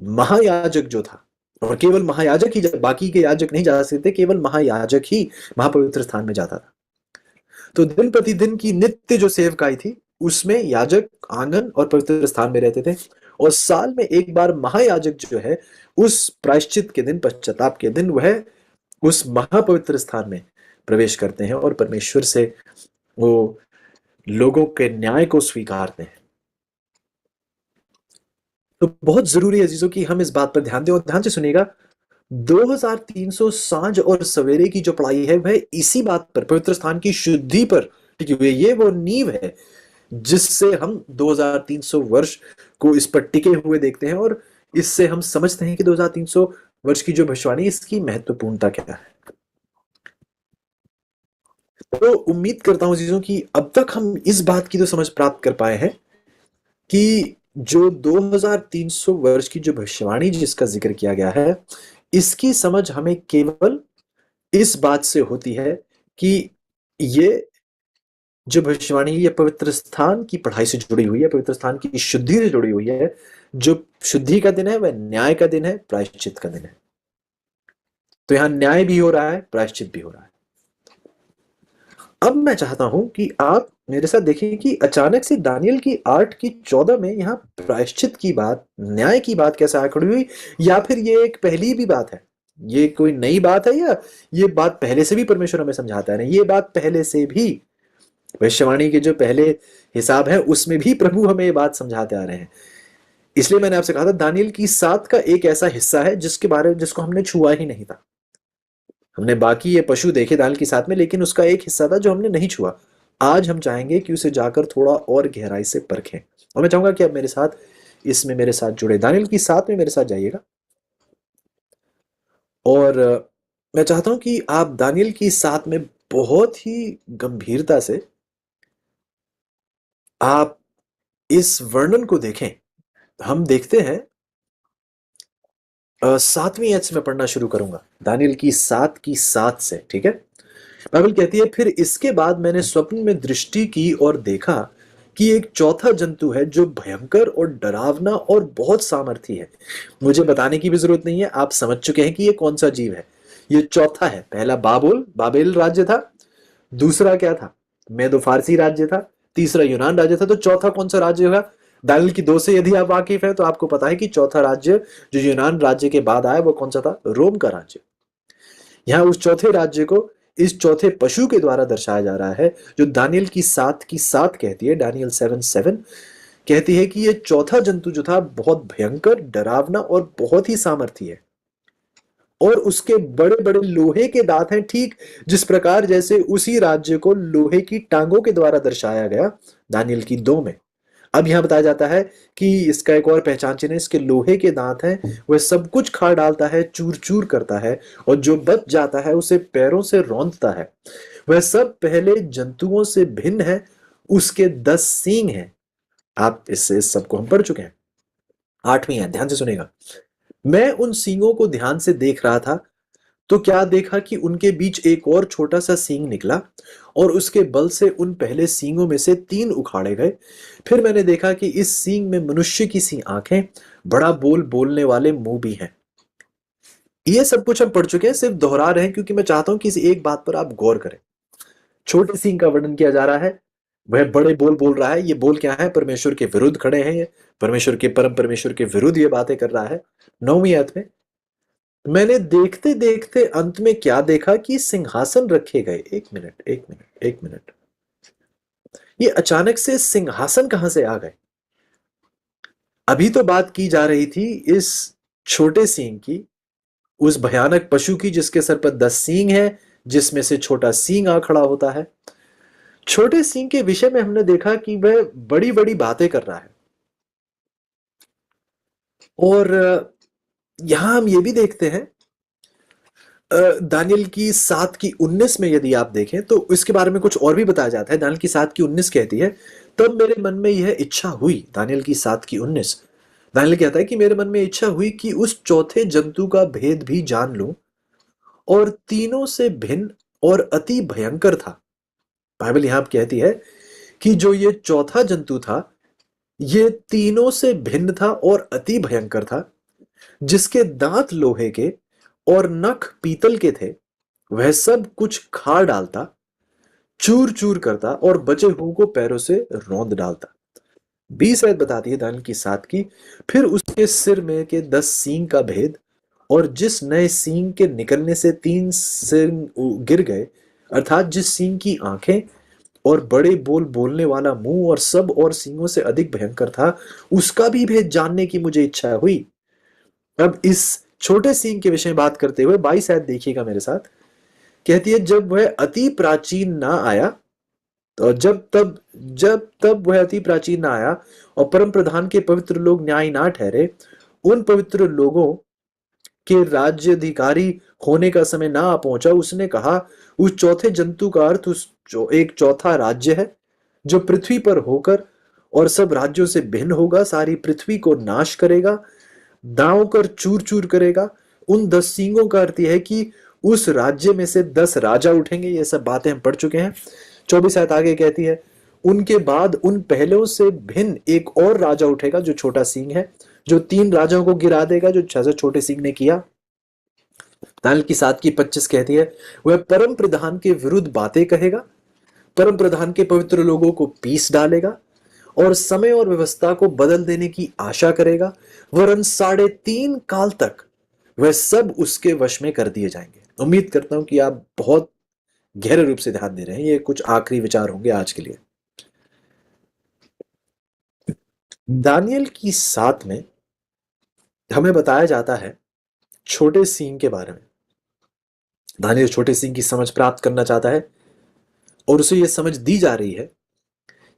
महायाजक जो था, और केवल महायाजक ही, बाकी के याजक नहीं जा सकते, केवल महायाजक ही महापवित्र स्थान में जाता था। तो दिन प्रतिदिन की नित्य जो सेवकाई थी, उसमें याजक आंगन और पवित्र स्थान में रहते थे, और साल में एक बार महायाजक जो है, उस प्रायश्चित के दिन, पश्चाताप के दिन, वह उस महापवित्र स्थान में प्रवेश करते हैं और परमेश्वर से वो लोगों के न्याय को स्वीकारते हैं। तो बहुत जरूरी है अजीजों कि हम इस बात पर ध्यान दें, और ध्यान से सुनिएगा। 2300 सांझ और सवेरे की जो पढ़ाई है, वह इसी बात पर, पवित्र स्थान की शुद्धि पर टिकी हुई है। ये वो नींव है जिससे हम 2300 वर्ष को इस पर टिके हुए देखते हैं, और इससे हम समझते हैं कि 2300 वर्ष की जो भविष्यवाणी, इसकी महत्वपूर्णता क्या है। तो उम्मीद करता हूं चीजों की अब तक हम इस बात की तो समझ प्राप्त कर पाए हैं कि जो 2300 वर्ष की जो भविष्यवाणी जिसका जिक्र किया गया है, इसकी समझ हमें केवल इस बात से होती है कि ये जो भविष्यवाणी, ये पवित्र स्थान की पढ़ाई से जुड़ी हुई है, पवित्र स्थान की शुद्धि से जुड़ी हुई है। जो शुद्धि का दिन है वह न्याय का दिन है, प्रायश्चित का दिन है। तो यहां न्याय भी हो रहा है, प्रायश्चित भी हो रहा है। अब मैं चाहता हूं कि आप मेरे साथ देखें कि अचानक से दानियल की 8:14 में यहां प्रायश्चित की बात, न्याय की बात कैसे आ खड़ी हुई, या फिर ये एक पहली भी बात है, ये कोई नई बात है, या ये बात पहले से भी परमेश्वर हमें समझाता है? नहीं, ये बात पहले से भी, भविष्यवाणी के जो पहले हिसाब है उसमें भी प्रभु हमें ये बात समझाते आ रहे हैं। इसलिए मैंने आपसे कहा था, दानियल की 7 का एक ऐसा हिस्सा है जिसको हमने छुआ ही नहीं था। हमने बाकी ये पशु देखे दानियल की 7 में, लेकिन उसका एक हिस्सा था जो हमने नहीं छुआ। आज हम चाहेंगे कि उसे जाकर थोड़ा और गहराई से परखें, और मैं चाहूंगा कि आप मेरे साथ इसमें मेरे साथ जुड़े। दानियल की 7 में मेरे साथ जाइएगा, और मैं चाहता हूं कि आप दानियल की 7 में बहुत ही गंभीरता से आप इस वर्णन को देखें। हम देखते हैं 7वीं आयत से मैं पढ़ना शुरू करूंगा, दानियल की 7 की 7 से, ठीक है। बाइबल कहती है, फिर इसके बाद मैंने स्वप्न में दृष्टि की और देखा कि एक चौथा जंतु है जो भयंकर और डरावना और बहुत सामर्थी है। मुझे बताने की भी जरूरत नहीं है, आप समझ चुके हैं कि ये कौन सा जीव है। ये चौथा है। पहला बाबेल राज्य था, दूसरा क्या था, मेदो फारसी राज्य था, तीसरा यूनान राज्य था। तो चौथा कौन सा राज्य होगा? दानियल की 2 से यदि आप वाकिफ हैं तो आपको पता है कि चौथा राज्य जो यूनान राज्य के बाद आया वो कौन सा था? रोम का राज्य। यहां उस चौथे राज्य को इस चौथे पशु के द्वारा दर्शाया जा रहा है, जो दानियल की 7 कहती है, दानियल 7:7 कहती है कि ये चौथा जंतु जो था बहुत भयंकर, डरावना और बहुत ही सामर्थी है, और उसके बड़े बड़े लोहे के दांत हैं, ठीक जिस प्रकार जैसे उसी राज्य को लोहे की टांगों के द्वारा दर्शाया गया दानियल की 2 में। अब यहां बताया जाता है कि इसका एक और पहचान चिन्ह है, इसके लोहे के दांत हैं, वह सब कुछ खा डालता है, चूर चूर करता है, और जो बच जाता है उसे पैरों से रौंदता है। वह सब पहले जंतुओं से भिन्न है, उसके 10 सींग हैं। आप इस सबको हम पढ़ चुके हैं। 8वीं है, ध्यान से सुनेगा। मैं उन सींगों को ध्यान से देख रहा था, तो क्या देखा कि उनके बीच एक और छोटा सा सींग निकला, और उसके बल से उन पहले सींगों में से 3 उखाड़े गए। फिर मैंने देखा कि इस सींग में मनुष्य की सी आंखें, बड़ा बोलने वाले मुंह भी हैं। ये सब कुछ हम पढ़ चुके हैं, सिर्फ दोहरा रहे हैं क्योंकि मैं चाहता हूं कि इस एक बात पर आप गौर करें। छोटे सींग का वर्णन किया जा रहा है, वह बड़े बोल रहा है। ये बोल क्या है? परमेश्वर के विरुद्ध खड़े हैं। ये परमेश्वर के विरुद्ध ये बातें कर रहा है। 9वीं आयत में, मैंने देखते देखते अंत में क्या देखा कि सिंहासन रखे गए। एक मिनट, ये अचानक से सिंहासन कहां से आ गए? अभी तो बात की जा रही थी इस छोटे सींग की, उस भयानक पशु की जिसके सर पर 10 सींग है, जिसमें से छोटा सींग आ खड़ा होता है। छोटे सींग के विषय में हमने देखा कि वह बड़ी बड़ी बातें कर रहा है, और यहां हम ये भी देखते हैं, दानियल की 7:19 में यदि आप देखें तो इसके बारे में कुछ और भी बताया जाता है। दानियल की 7:19 कहती है, तब मेरे मन में यह इच्छा हुई। दानियल की 7:19, दानियल कहता है कि मेरे मन में इच्छा हुई कि उस चौथे जंतु का भेद भी जान लूं, और तीनों से भिन्न और अति भयंकर था। बाइबल यहां कहती है कि जो ये चौथा जंतु था, ये तीनों से भिन्न था और अति भयंकर था, जिसके दांत लोहे के और नख पीतल के थे। वह सब कुछ खा डालता, चूर चूर करता, और बचे हुओं को पैरों से रौंद डालता। 20 आयत बताती है दानियल की 7 की, फिर उसके सिर में के 10 सींग का भेद, और जिस नए सींग के निकलने से 3 सींग गिर गए, अर्थात जिस सींग की आंखें और बड़े बोलने वाला मुंह और सब और सींगों से अधिक भयंकर था, उसका भी भेद जानने की मुझे इच्छा हुई। अब इस छोटे सींग के विषय में बात करते हुए 22 आयत देखिएगा मेरे साथ। कहती है, जब वह अति प्राचीन ना आया, तो जब तब वह अति प्राचीन ना आया और परम प्रधान के पवित्र लोग न्याय ना ठहरे, उन पवित्र लोगों के राज्याधिकारी होने का समय ना आ पहुंचा, उसने कहा, उस चौथे जंतु का अर्थ उस जो एक चौथा राज्य है, जो पृथ्वी पर होकर और सब राज्यों से भिन्न होगा, सारी पृथ्वी को नाश करेगा, दांव कर चूर चूर करेगा। उन 10 सींगों का अर्थ यह है कि उस राज्य में से 10 राजा उठेंगे। ये सब बातें हम पढ़ चुके हैं। 24 आयत आगे कहती है, उनके बाद उन पहलों से भिन्न एक और राजा उठेगा जो छोटा सींग है, जो 3 राजाओं को गिरा देगा जो छोटे सींग ने किया। दानियल की 7:25 कहती है, वह परम प्रधान के विरुद्ध बातें कहेगा, परम प्रधान के पवित्र लोगों को पीस डालेगा, और समय और व्यवस्था को बदल देने की आशा करेगा, वरन 3.5 काल तक वह सब उसके वश में कर दिए जाएंगे। उम्मीद करता हूं कि आप बहुत गहरे रूप से ध्यान दे रहे हैं। ये कुछ आखिरी विचार होंगे आज के लिए। दानियल की 7 में हमें बताया जाता है छोटे सींग के बारे में। दानियल छोटे सींग की समझ प्राप्त करना चाहता है, और उसे यह समझ दी जा रही है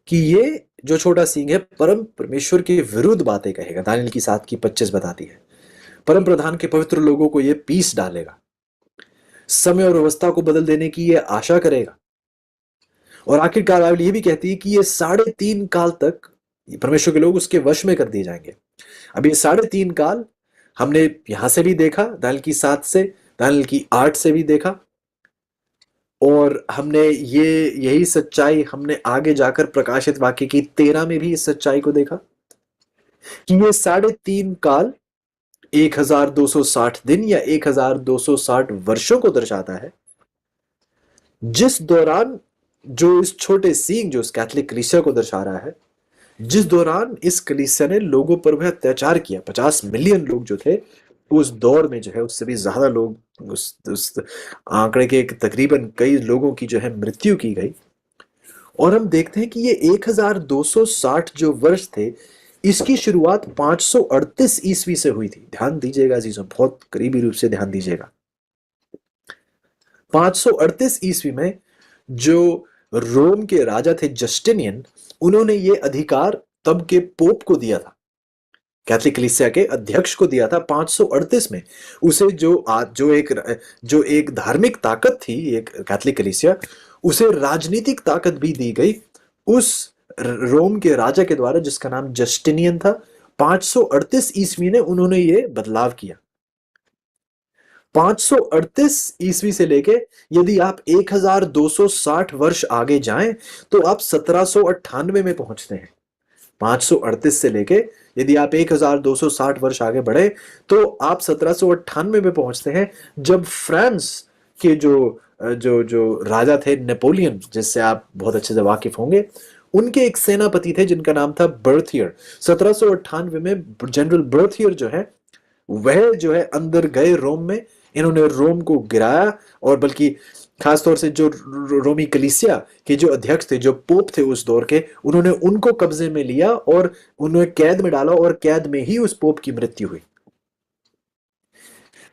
कि ये जो छोटा सींग है परम परमेश्वर के विरुद्ध बातें कहेगा। दानियल की 7:25 बताती है, परम प्रधान के पवित्र लोगों को यह पीस डालेगा, समय और व्यवस्था को बदल देने की यह आशा करेगा, और आखिरकार बाइबल यह भी कहती है कि ये 3.5 काल तक परमेश्वर के लोग उसके वश में कर दिए जाएंगे। अब ये 3.5 काल हमने यहां से भी देखा, दानियल की 7 से, दानियल की 8 से भी देखा, और हमने यही सच्चाई हमने आगे जाकर प्रकाशित वाक्य की 13 में भी इस सच्चाई को देखा कि ये 3.5 काल 1260 दिन या 1260 वर्षों को दर्शाता है, जिस दौरान जो इस छोटे सींग जो इस कैथलिक कलीसिया को दर्शा रहा है, जिस दौरान इस कलीसिया ने लोगों पर वह अत्याचार किया। 50 मिलियन लोग जो थे उस दौर में, जो है उससे भी ज्यादा लोग, उस आंकड़े के तकरीबन कई लोगों की जो है मृत्यु की गई। और हम देखते हैं कि ये 1260 जो वर्ष थे, इसकी शुरुआत 538 ईस्वी से हुई थी। ध्यान दीजिएगा अजीजों, बहुत करीबी रूप से ध्यान दीजिएगा। 538 ईस्वी में जो रोम के राजा थे जस्टिनियन, उन्होंने ये अधिकार तब के पोप को दिया था, कैथलिक कलीसिया के अध्यक्ष को दिया था 538 में। उसे जो एक धार्मिक ताकत थी, एक कैथलिक कलीसिया, उसे राजनीतिक ताकत भी दी गई उस रोम के राजा के द्वारा जिसका नाम जस्टिनियन था। 538 ईस्वी ने उन्होंने ये बदलाव किया। 538 ईस्वी से लेके यदि आप 1260 वर्ष आगे जाएं तो आप 1798 में पहुंचते हैं। 538 से लेके यदि आप 1260 वर्ष आगे बढ़े तो आप 1798 में पहुंचते हैं, जब फ्रांस के जो जो जो राजा थे नेपोलियन, जिससे आप बहुत अच्छे से वाकिफ होंगे, उनके एक सेनापति थे जिनका नाम था बर्थियर। 1798 में जनरल बर्थियर जो है वह जो है अंदर गए रोम में, इन्होंने रोम को गिराया, और बल्कि खासतौर से जो रोमी कलीसिया के जो अध्यक्ष थे, जो पोप थे उस दौर के, उन्होंने उनको कब्जे में लिया और उन्हें कैद में डाला, और कैद में ही उस पोप की मृत्यु हुई।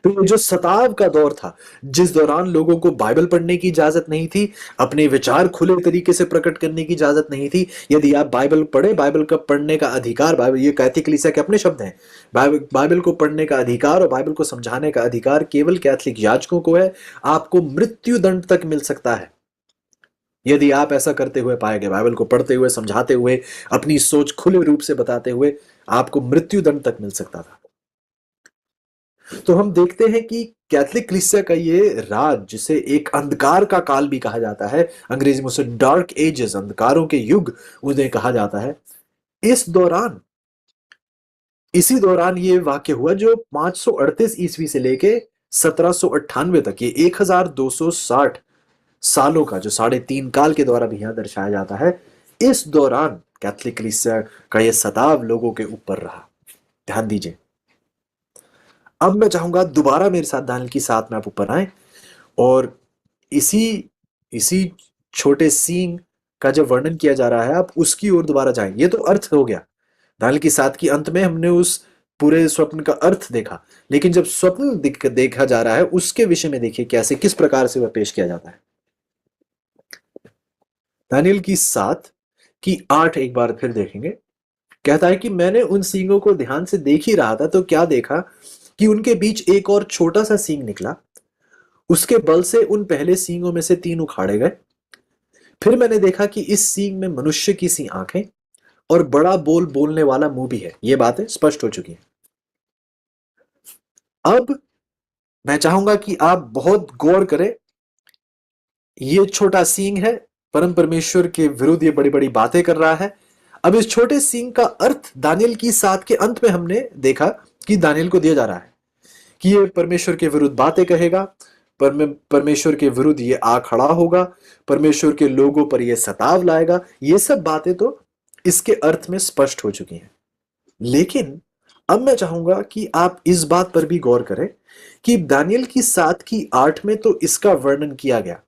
तो ये जो सताव का दौर था, जिस दौरान लोगों को बाइबल पढ़ने की इजाजत नहीं थी, अपने विचार खुले तरीके से प्रकट करने की इजाजत नहीं थी। यदि आप बाइबल पढ़े, बाइबल का पढ़ने का अधिकार, बाइबल, ये कैथलिक कलीसिया के अपने शब्द हैं, बाइबल को पढ़ने का अधिकार और बाइबल को समझाने का अधिकार केवल कैथलिक याजकों को है। आपको मृत्यु दंड तक मिल सकता है यदि आप ऐसा करते हुए पाए गए, बाइबल को पढ़ते हुए, समझाते हुए, अपनी सोच खुले रूप से बताते हुए, आपको मृत्यु दंड तक मिल सकता था। तो हम देखते हैं कि कैथलिक कलीसिया का ये राज, जिसे एक अंधकार का काल भी कहा जाता है, अंग्रेजी में उसे डार्क एजेस, अंधकारों के युग उन्हें कहा जाता है, इसी दौरान ये वाक्य हुआ जो 538 ईस्वी से लेके 1798 तक, ये 1260 सालों का जो 3.5 काल के द्वारा भी यहां दर्शाया जाता है, इस दौरान कैथलिक कलीसिया का यह सताव लोगों के ऊपर रहा। ध्यान दीजिए। अब मैं चाहूंगा दोबारा मेरे साथ दानियल की 7 में आप ऊपर आए, और इसी छोटे सींग का जब वर्णन किया जा रहा है, आप उसकी ओर दोबारा जाएं। ये तो अर्थ हो गया। दानियल की 7 की अंत में हमने उस पूरे स्वप्न का अर्थ देखा, लेकिन जब स्वप्न देखा जा रहा है, उसके विषय में देखिए कैसे, किस प्रकार से वह पेश किया जाता है। दानियल की 7 की 8 एक बार फिर देखेंगे। कहता है कि मैंने उन सींगों को ध्यान से देख ही रहा था, तो क्या देखा कि उनके बीच एक और छोटा सा सींग निकला, उसके बल से उन पहले सींगों में से 3 उखाड़े गए। फिर मैंने देखा कि इस सींग में मनुष्य की सी आंखें और बड़ा बोलने वाला मुंह भी है। ये बातें स्पष्ट हो चुकी हैं। अब मैं चाहूंगा कि आप बहुत गौर करें। ये छोटा सींग है, परम परमेश्वर के विरुद्ध ये बड़ी बड़ी बातें कर रहा है। अब इस छोटे सींग का अर्थ दानियल की 7 के अंत में हमने देखा कि दानियल को दिया जा रहा है कि ये परमेश्वर के विरुद्ध बातें कहेगा, परमेश्वर के विरुद्ध ये आ खड़ा होगा, परमेश्वर के लोगों पर ये सताव लाएगा। ये सब बातें तो इसके अर्थ में स्पष्ट हो चुकी हैं। लेकिन अब मैं चाहूंगा कि आप इस बात पर भी गौर करें कि दानियल की 7 की 8 में तो इसका वर्णन किया गया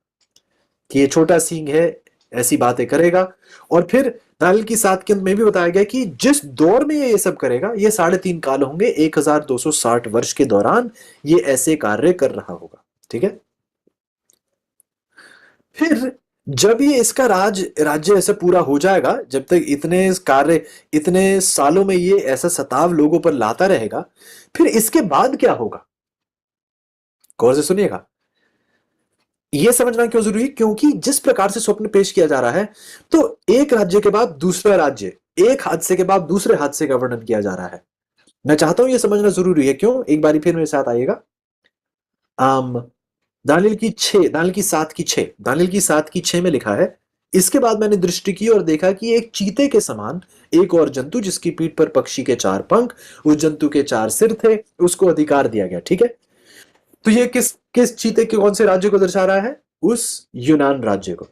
कि ये छोटा सींग है, ऐसी बातें करेगा, और फिर दानियल की 7 के अंत में भी बताया गया कि जिस दौर में ये सब करेगा, ये 3.5 काल होंगे, 1260 वर्ष के दौरान ये ऐसे कार्य कर रहा होगा। ठीक है। फिर जब ये इसका राज्य ऐसा पूरा हो जाएगा, जब तक इतने सालों में ये ऐसा सताव लोगों पर लाता रहेगा, फिर इसके बाद क्या होगा? गौर से सुनिएगा। यह समझना क्यों जरूरी है? क्योंकि जिस प्रकार से स्वप्न पेश किया जा रहा है, तो एक राज्य के बाद दूसरा राज्य, एक हादसे के बाद दूसरे हादसे का वर्णन किया जा रहा है। मैं चाहता हूं यह समझना जरूरी है। क्यों? एक बारी फिर मेरे साथ आइएगा। दानियल की 7 की 6, दानियल की 7 की 6 में लिखा है, इसके बाद मैंने दृष्टि की और देखा कि एक चीते के समान एक और जंतु, जिसकी पीठ पर पक्षी के 4 पंख, उस जंतु के 4 सिर थे, उसको अधिकार दिया गया। ठीक है, तो ये किस किस चीते के कौन से राज्य को दर्शा रहा है? उस यूनान राज्य को।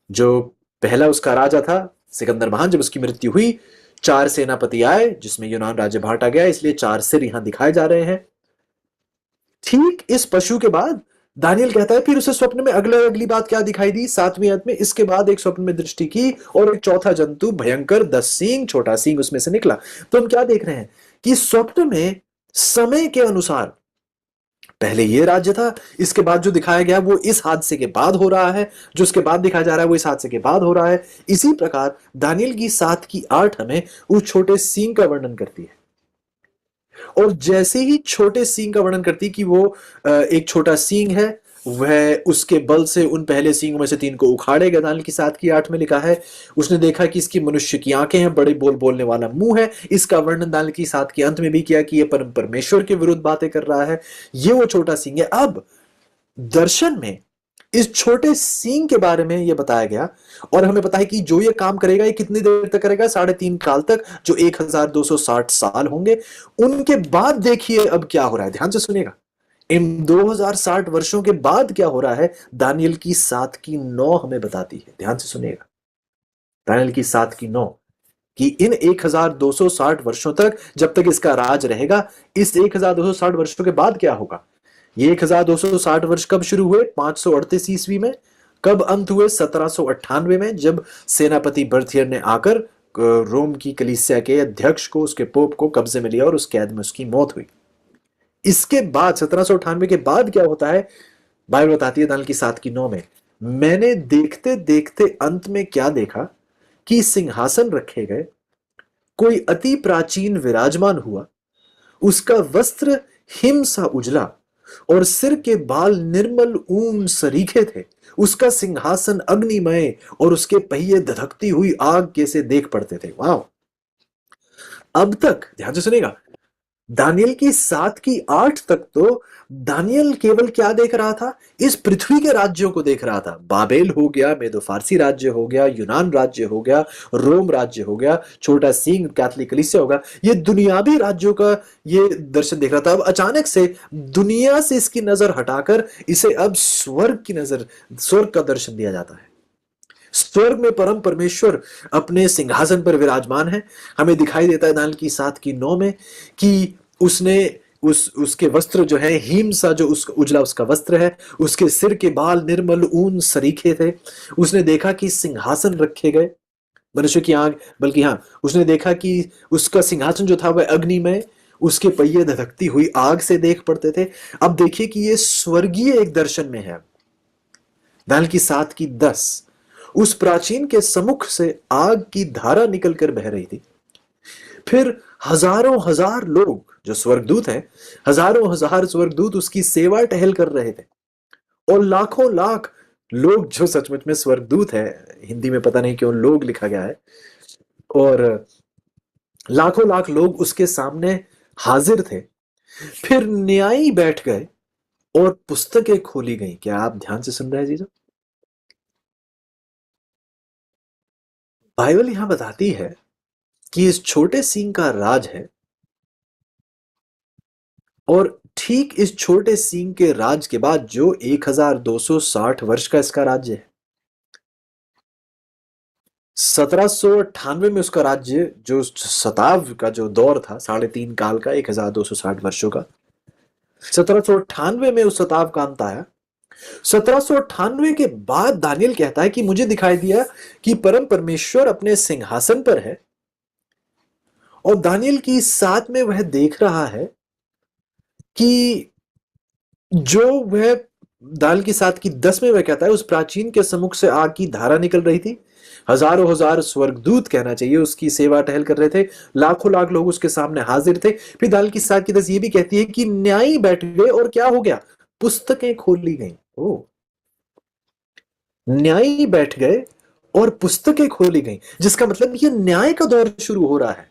जो पहला उसका राजा था सिकंदर महान, जब उसकी मृत्यु हुई, 4 सेनापति आए जिसमें यूनान राज्य बांटा गया, इसलिए 4 सिर यहां दिखाए जा रहे हैं। ठीक इस पशु के बाद दानियल कहता है, फिर उसे स्वप्न में अगली बात क्या दिखाई दी 7वीं आयत में, इसके बाद एक स्वप्न में दृष्टि की और एक चौथा जंतु भयंकर 10 सींग, छोटा सींग उसमें से निकला। तो हम क्या देख रहे हैं कि स्वप्न में समय के अनुसार पहले ये राज्य था, इसके बाद जो दिखाया गया वो इस हादसे के बाद हो रहा है, जो उसके बाद दिखाया जा रहा है वो इस हादसे के बाद हो रहा है। इसी प्रकार दानियल की 7 की 8 हमें उस छोटे सींग का वर्णन करती है, और जैसे ही छोटे सींग का वर्णन करती कि वो एक छोटा सींग है, वह उसके बल से उन पहले सींगों में से 3 को उखाड़ेगा। दानियल की 7 की 8 में लिखा है, उसने देखा कि इसकी मनुष्य की आंखें हैं, बड़े बोल बोलने वाला मुंह है। इसका वर्णन दानियल की 7 के अंत में भी किया कि यह परम परमेश्वर के विरुद्ध बातें कर रहा है। ये वो छोटा सींग है। अब दर्शन में इस छोटे सींग के बारे में यह बताया गया, और हमें पता है कि जो ये काम करेगा ये कितनी देर तक करेगा, 3.5 साल तक, जो 1260 साल होंगे। उनके बाद देखिए अब क्या हो रहा है, ध्यान से सुनिएगा। इन 2060 वर्षों के बाद क्या हो रहा है, दानियल की 7 की 9 हमें बताती है। ध्यान से सुनिएगा, दानियल की 7 की 9 कि इन 1260 वर्षों तक, जब तक इसका राज रहेगा, इस 1260 वर्षों के बाद क्या होगा। ये 1260 वर्ष कब शुरू हुए? 538 ईस्वी में। कब अंत हुए? 1798 में, जब सेनापति बर्थियर ने आकर रोम की कलीसिया के अध्यक्ष को, उसके पोप को कब्जे में लिया और उस कैद में उसकी मौत हुई। इसके बाद 1798 के बाद क्या होता है, बाइबल बताती है दानियल की 7 की 9 में, मैंने देखते देखते अंत में क्या देखा कि सिंहासन रखे गए, कोई अति प्राचीन विराजमान हुआ, उसका वस्त्र हिम सा उजला और सिर के बाल निर्मल ऊन सरीखे थे। उसका सिंहासन अग्निमय और उसके पहिए धधकती हुई आग जैसे देख पड़ते थे। वाह! अब तक ध्यान से सुनेगा, दानियल की 7 की 8 तक तो दानियल केवल क्या देख रहा था? इस पृथ्वी के राज्यों को देख रहा था। बाबेल हो गया, मेदो फारसी राज्य हो गया, यूनान राज्य हो गया, रोम राज्य हो गया, छोटा सींग कैथोलिक कलीसिया होगा, ये दुनियावी राज्यों का ये दर्शन देख रहा था। अब अचानक से दुनिया से इसकी नजर हटाकर इसे अब स्वर्ग की नजर, स्वर्ग का दर्शन दिया जाता है। स्वर्ग में परम परमेश्वर अपने सिंहासन पर विराजमान है। हमें दिखाई देता है दानियल की 7 की 9 में कि उसने उसके वस्त्र जो है हिम सा, जो उसका उजला उसका वस्त्र है, उसके सिर के बाल निर्मल ऊन सरीखे थे। उसने देखा कि सिंहासन रखे गए, मनुष्य की आंख, बल्कि हाँ, उसने देखा कि उसका सिंहासन जो था वह अग्नि में, उसके पहिए धधकती हुई आग से देख पड़ते थे। अब देखिए कि ये स्वर्गीय एक दर्शन में है। दानियल की 7 की 10, उस प्राचीन के सम्मुख से आग की धारा निकलकर बह रही थी। फिर हजारों हजार लोग जो स्वर्गदूत हैं, हजारों हजार स्वर्गदूत उसकी सेवा टहल कर रहे थे, और लाखों लाख लोग जो सचमुच में स्वर्गदूत है, हिंदी में पता नहीं क्यों लोग लिखा गया है, और लाखों लाख लोग उसके सामने हाजिर थे। फिर न्यायी बैठ गए और पुस्तकें खोली गई। क्या आप ध्यान से सुन रहे हैं जीजो? बाइबल यहां बताती है कि इस छोटे सींग का राज है, और ठीक इस छोटे सींग के राज के बाद जो 1260 वर्ष का इसका राज्य है, 1798 में उसका राज्य, जो शताब्द का जो दौर था, 3.5 काल का, 1260 वर्षों का, 1798 में उस शताब्द का अंत आया। 1798 के बाद दानियल कहता है कि मुझे दिखाई दिया कि परम परमेश्वर अपने सिंहासन पर है, और दानियल की 7 में वह देख रहा है कि जो वह दानियल की 7 की 10 में वह कहता है, उस प्राचीन के सम्मुख से आग की धारा निकल रही थी। हजारों हजार स्वर्गदूत कहना चाहिए उसकी सेवा टहल कर रहे थे, लाखों लाख लोग उसके सामने हाजिर थे। फिर दानियल की 7 की 10 ये भी कहती है कि न्यायी बैठ गए और क्या हो गया? पुस्तकें खोली गई। ओ, न्यायी बैठ गए और पुस्तकें खोली गई, जिसका मतलब ये न्याय का दौर शुरू हो रहा है।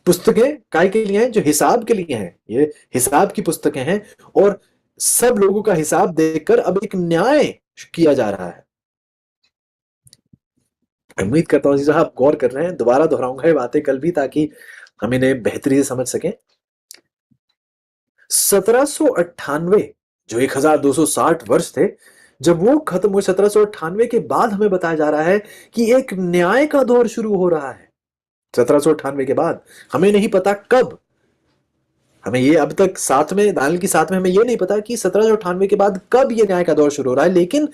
पुस्तकें काय के लिए हैं? जो हिसाब के लिए हैं, ये हिसाब की पुस्तकें हैं। और सब लोगों का हिसाब देखकर अब एक न्याय किया जा रहा है। उम्मीद करता हूं जी आप गौर कर रहे हैं, दोबारा दोहराऊंगा ये बातें कल भी ताकि हम इन्हें बेहतरी से समझ सकें। 1798 जो 1260 वर्ष थे, जब वो खत्म हुए 1798 के बाद हमें बताया जा रहा है कि एक न्याय का दौर शुरू हो रहा है। 1798 के बाद हमें नहीं पता कब, हमें ये अब तक साथ में दानियल की साथ में हमें ये नहीं पता कि 1798 के बाद कब ये न्याय का दौर शुरू हो रहा है, लेकिन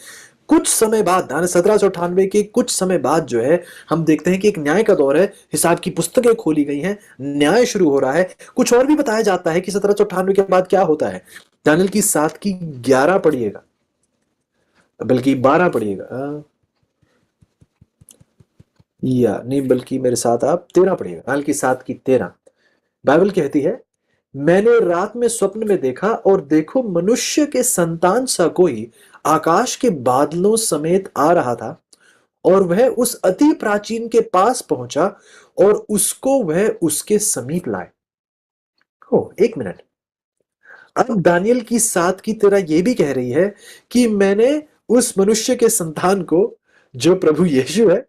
कुछ समय बाद 1798 के कुछ समय बाद जो है हम देखते हैं कि एक न्याय का दौर है। हिसाब की पुस्तकें खोली गई हैं, न्याय शुरू हो रहा है। कुछ और भी बताया जाता है कि 1798 के बाद क्या होता है। दानियल की 7 की 11 पढ़िएगा, बल्कि 12 पढ़िएगा, या नहीं बल्कि मेरे साथ आप 13 पढ़िएगा। दानियल की 7 की 13 बाइबल कहती है, मैंने रात में स्वप्न में देखा और देखो मनुष्य के संतान सा कोई आकाश के बादलों समेत आ रहा था, और वह उस अति प्राचीन के पास पहुंचा और उसको वह उसके समीप लाए। हो एक मिनट, अब दानियल की 7 की तरह यह भी कह रही है कि मैंने उस मनुष्य के संतान को, जो प्रभु यीशु है,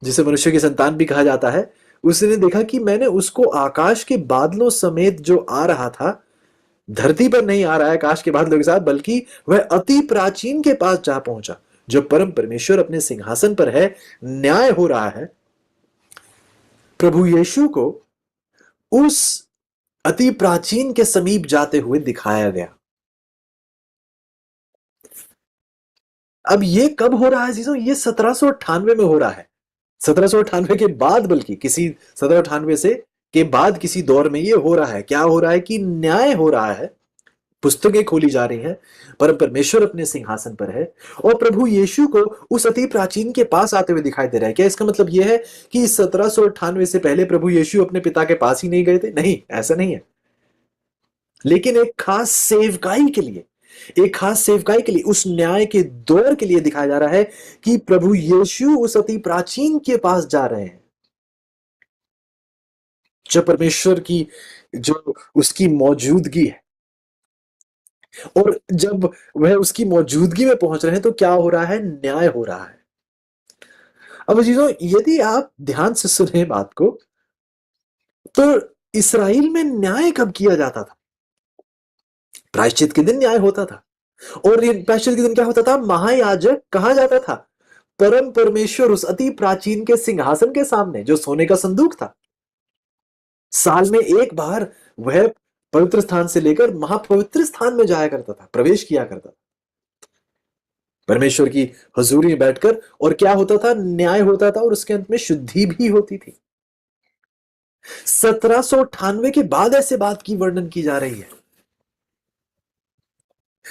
जिसे मनुष्य की संतान भी कहा जाता है, उसने देखा कि मैंने उसको आकाश के बादलों समेत जो आ रहा था, धरती पर नहीं आ रहा है आकाश के बादलों के साथ, बल्कि वह अति प्राचीन के पास जा पहुंचा, जो परम परमेश्वर अपने सिंहासन पर है, न्याय हो रहा है। प्रभु यीशु को उस अति प्राचीन के समीप जाते हुए दिखाया गया। अब ये कब हो रहा है चीजों, ये 1798 में हो रहा है। 1798 के बाद, बल्कि किसी 1798 से के बाद किसी दौर में ये हो रहा है। क्या हो रहा है कि न्याय हो रहा है, पुस्तकें खोली जा रही हैं, परम परमेश्वर अपने सिंहासन पर है और प्रभु यीशु को उस अति प्राचीन के पास आते हुए दिखाई दे रहा है। क्या इसका मतलब यह है कि 1798 से पहले प्रभु यीशु अपने पिता के पास ही नहीं गए थे? नहीं, ऐसा नहीं है। लेकिन एक खास सेवकाई के लिए, एक खास सेवकाई के लिए, उस न्याय के दौर के लिए दिखाया जा रहा है कि प्रभु यीशु उस अति प्राचीन के पास जा रहे हैं। जब परमेश्वर की जो उसकी मौजूदगी है, और जब वह उसकी मौजूदगी में पहुंच रहे हैं, तो क्या हो रहा है? न्याय हो रहा है। अब चीजों, यदि आप ध्यान से सुने बात को, तो इसराइल में न्याय कब किया जाता था? प्रायश्चित के दिन न्याय होता था। और ये प्रायश्चित के दिन क्या होता था? महायाजक कहा जाता था परम परमेश्वर उस अति प्राचीन के सिंहासन के सामने, जो सोने का संदूक था। साल में एक बार वह पवित्र स्थान से लेकर महापवित्र स्थान में जाया करता था, प्रवेश किया करता था परमेश्वर की हजूरी में बैठकर। और क्या होता था? न्याय होता था, और उसके अंत में शुद्धि भी होती थी। 1798 के बाद ऐसे बात की वर्णन की जा रही है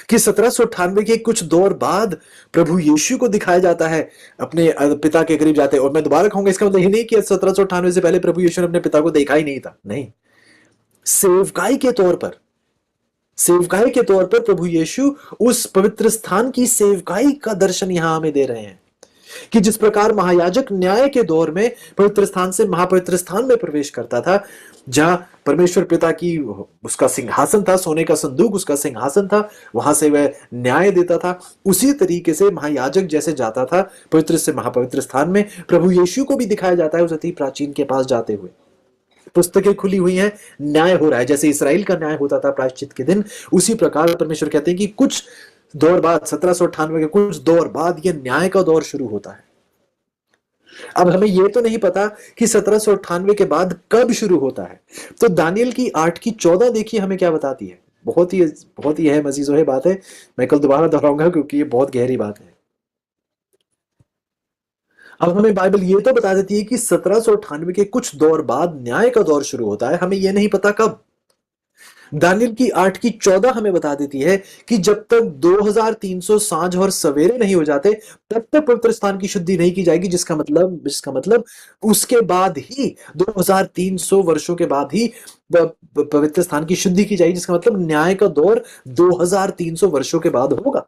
कि 1798 के कुछ दौर बाद प्रभु यीशु को दिखाया जाता है अपने पिता के करीब जाते हैं। और मैं दोबारा कहूंगा, इसका मतलब ये नहीं कि 1798 से पहले प्रभु यीशु ने अपने पिता को देखा ही नहीं था, नहीं। सेवकाई के तौर पर, सेवकाई के तौर पर प्रभु यीशु उस पवित्र स्थान की सेवकाई का दर्शन यहां हमें दे रहे हैं कि जिस प्रकार महायाजक न्याय के दौर में पवित्र स्थान से महापवित्र स्थान में प्रवेश करता था, जहां परमेश्वर पिता की उसका सिंहासन था, सोने का संदूक उसका सिंहासन था, वहां से वह न्याय देता था। उसी तरीके से महायाजक जैसे जाता था पवित्र से महापवित्र स्थान में, प्रभु यीशु को भी दिखाया जाता है उस अति प्राचीन के पास जाते हुए। पुस्तकें खुली हुई हैं, न्याय हो रहा है। जैसे इसराइल का न्याय होता था प्रायश्चित के दिन, उसी प्रकार परमेश्वर कहते हैं कि कुछ दौर बाद, 1798 के कुछ दौर बाद, यह न्याय का दौर शुरू होता है। अब हमें यह तो नहीं पता कि 1798 के बाद कब शुरू होता है। तो दानियल की 8 की 14 देखिए हमें क्या बताती है। बहुत ही है मजीजो है बात है। मैं कल दोबारा दोहराऊंगा क्योंकि ये बहुत गहरी बात है। अब हमें बाइबल ये तो बता देती है कि 1798 के कुछ दौर बाद न्याय का दौर शुरू होता है, हमें यह नहीं पता कब। दानियल की 8 की 14 हमें बता देती है कि जब तक 2300 सांझ और सवेरे नहीं हो जाते, तब तक पवित्र स्थान की शुद्धि नहीं की जाएगी। जिसका मतलब उसके बाद ही 2300 वर्षों के बाद ही पवित्र स्थान की शुद्धि की जाएगी। जिसका मतलब न्याय का दौर 2300 वर्षों के बाद होगा।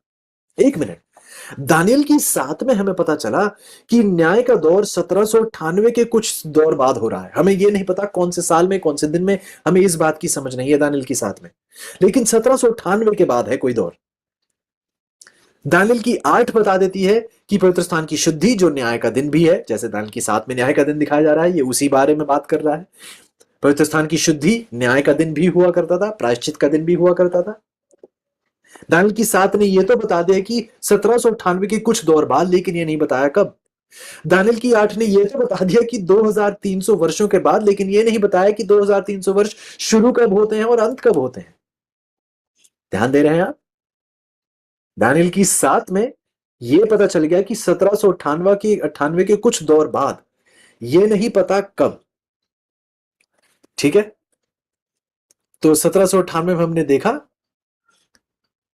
एक मिनट, दानियल की 7 में हमें पता चला कि न्याय का दौर 1798 के कुछ दौर बाद हो रहा है। हमें यह नहीं पता कौन से साल में, कौन से दिन में, हमें इस बात की समझ नहीं है दानियल की 7 में, लेकिन 1798 के बाद है कोई दौर। दानियल की 8 बता देती है कि पवित्र स्थान की शुद्धि जो न्याय का दिन भी है, जैसे दानियल की 7 में न्याय का दिन दिखाया जा रहा है, ये उसी बारे में बात कर रहा है। पवित्र स्थान की शुद्धि न्याय का दिन भी हुआ करता था, प्रायश्चित का दिन भी हुआ करता था। दानियल की 7 ने यह तो बता दिया कि 1798 के कुछ दौर बाद, लेकिन यह नहीं बताया कब। दानियल की 8 ने यह तो बता दिया कि 2300 वर्षों के बाद, लेकिन यह नहीं बताया कि 2300 वर्ष शुरू कब होते हैं और अंत कब होते हैं। ध्यान दे रहे हैं आप? दानियल की 7 में यह पता चल गया कि 1798 के कुछ दौर बाद, यह नहीं पता कब। ठीक है, तो 1798 में हमने देखा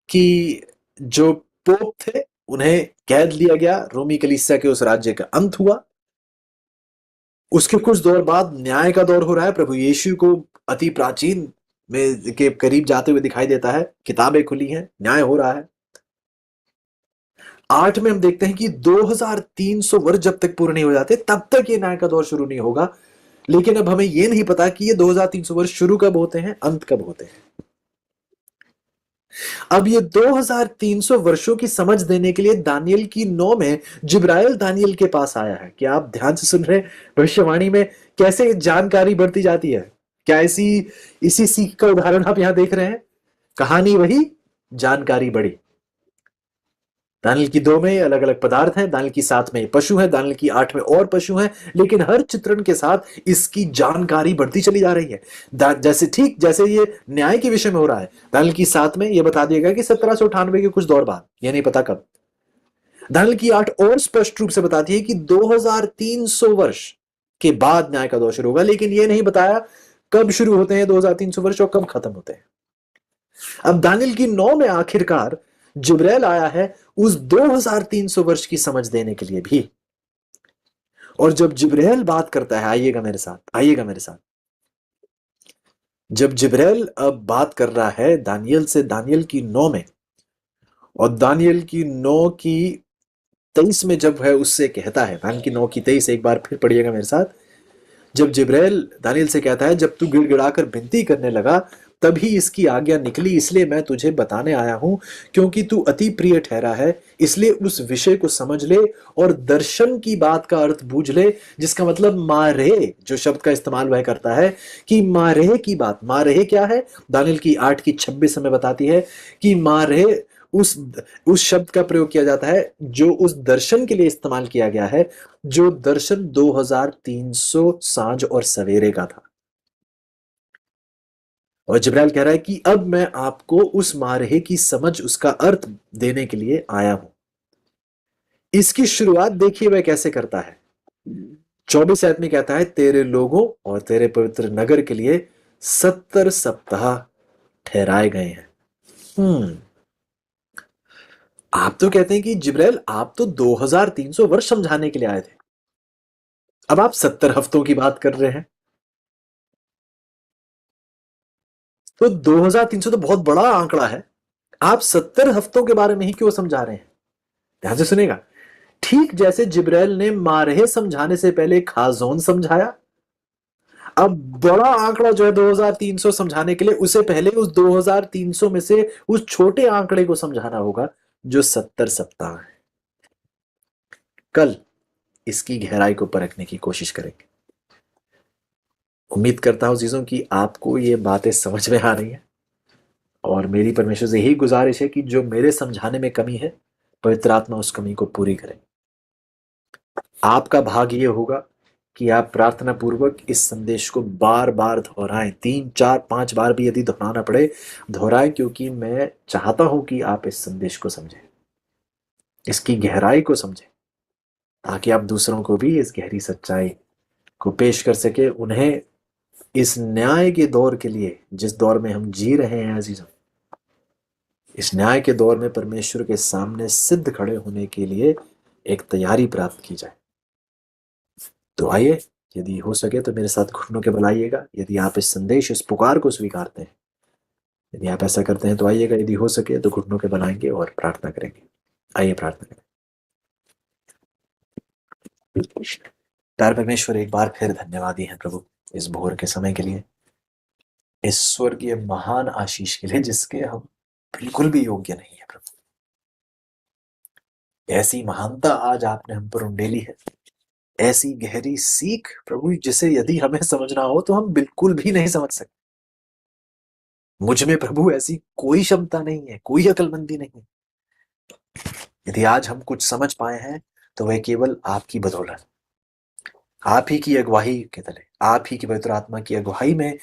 कि जो पोप थे उन्हें कैद लिया गया, रोमी कलीसिया के उस राज्य का अंत हुआ। उसके कुछ दौर बाद न्याय का दौर हो रहा है। प्रभु यीशु को अति प्राचीन में के करीब जाते हुए दिखाई देता है, किताबें खुली हैं, न्याय हो रहा है। 8 में हम देखते हैं कि 2300 वर्ष जब तक पूरे नहीं हो जाते तब तक ये न्याय का दौर शुरू नहीं होगा। लेकिन अब हमें यह नहीं पता कि ये 2300 वर्ष शुरू कब होते हैं, अंत कब होते हैं। अब ये 2300 वर्षों की समझ देने के लिए दानियल की 9 में जिब्राइल दानियल के पास आया है। क्या आप ध्यान से सुन रहे हैं? भविष्यवाणी में कैसे जानकारी बढ़ती जाती है। क्या इसी सीख का उदाहरण आप यहां देख रहे हैं? कहानी वही, जानकारी बढ़ी। दानियल की 2 में अलग अलग पदार्थ हैं, दानियल की 7 में पशु है, दानियल की 8 में और पशु हैं, लेकिन हर चित्रण के साथ इसकी जानकारी बढ़ती चली जा रही है। जैसे ये न्याय के विषय में हो रहा है, दानियल की 7 में यह बता दिया गया कि 1798 के कुछ दौर बाद, यह नहीं पता कब। दानियल की 8 और स्पष्ट रूप से बताती है कि 2300 वर्ष के बाद न्याय का दौर शुरू होगा, लेकिन यह नहीं बताया कब शुरू होते हैं 2300 वर्ष और कब खत्म होते हैं। अब दानियल की 9 में आखिरकार जिब्राइल आया है उस 2300 वर्ष की समझ देने के लिए भी। और जब जिब्राइल बात करता है, आइएगा मेरे साथ। जब जिब्राइल अब बात कर रहा है दानियल से, दानियल की 9 में, और दानियल की 9 की 23 में जब है उससे कहता है, दानियल की 9 की 23 एक बार फिर पढ़िएगा मेरे साथ। जब जिब्राइल दानियल से कहता है, जब तू गिड़गिड़ाकर विनती करने लगा तभी इसकी आज्ञा निकली, इसलिए मैं तुझे बताने आया हूं, क्योंकि तू अति प्रिय ठहरा है, इसलिए उस विषय को समझ ले और दर्शन की बात का अर्थ बूझ ले। जिसका मतलब मारे, जो शब्द का इस्तेमाल वह करता है कि मारे की बात। मारे क्या है? दानियल की 8 की 26 हमें बताती है कि मारे उस शब्द का प्रयोग किया जाता है जो उस दर्शन के लिए इस्तेमाल किया गया है, जो दर्शन 2300 सांझ और सवेरे का था। और जिब्राइल कह रहा है कि अब मैं आपको उस मारहे की समझ, उसका अर्थ देने के लिए आया हूं। इसकी शुरुआत देखिए वह कैसे करता है। 24 आयत में कहता है, तेरे लोगों और तेरे पवित्र नगर के लिए 70 सप्ताह ठहराए गए हैं। आप तो कहते हैं कि जिब्राइल आप तो 2300 वर्ष समझाने के लिए आए थे, अब आप 70 हफ्तों की बात कर रहे हैं। तो 2300 तो बहुत बड़ा आंकड़ा है, आप 70 हफ्तों के बारे में ही क्यों समझा रहे हैं? ध्यान से सुनेगा। ठीक जैसे जिब्राइल ने मारहे समझाने से पहले खाजोन समझाया, अब बड़ा आंकड़ा जो है 2300 समझाने के लिए, उसे पहले उस 2300 में से उस छोटे आंकड़े को समझाना होगा जो 70 सप्ताह है। कल इसकी गहराई को परखने की कोशिश करेंगे। उम्मीद करता हूं चीजों की आपको ये बातें समझ में आ रही हैं, और मेरी परमेश्वर से यही गुजारिश है कि जो मेरे समझाने में कमी है, पवित्र आत्मा उस कमी को पूरी करे। आपका भाग ये होगा कि आप प्रार्थना पूर्वक इस संदेश को बार बार दोहराएं, 3 4 5 बार भी यदि दोहराना पड़े दोहराएं, क्योंकि मैं चाहता हूं कि आप इस संदेश को समझें, इसकी गहराई को समझें, ताकि आप दूसरों को भी इस गहरी सच्चाई को पेश कर सके। उन्हें इस न्याय के दौर के लिए, जिस दौर में हम जी रहे हैं अजीजों, इस न्याय के दौर में परमेश्वर के सामने सिद्ध खड़े होने के लिए एक तैयारी प्राप्त की जाए। तो आइए, यदि हो सके तो मेरे साथ घुटनों के बल आइएगा। यदि आप इस संदेश, इस पुकार को स्वीकारते हैं, यदि आप ऐसा करते हैं तो आइएगा। यदि हो सके तो घुटनों के बल आएंगे और प्रार्थना करेंगे। आइए प्रार्थना करें। प्यार परमेश्वर, एक बार फिर धन्यवादी हैं प्रभु इस भोर के समय के लिए, इस स्वर्गीय महान आशीष के लिए जिसके हम बिल्कुल भी योग्य नहीं है प्रभु। ऐसी महानता आज आपने हम पर उंडेली है, ऐसी गहरी सीख प्रभु जिसे यदि हमें समझना हो तो हम बिल्कुल भी नहीं समझ सकते। मुझ में प्रभु ऐसी कोई क्षमता नहीं है, कोई अक्लमंदी नहीं है। यदि आज हम कुछ समझ पाए हैं तो वह केवल आपकी बदौलत, आप ही की अगुवाई के तले, आप ही की पवित्र आत्मा की अगुवाई में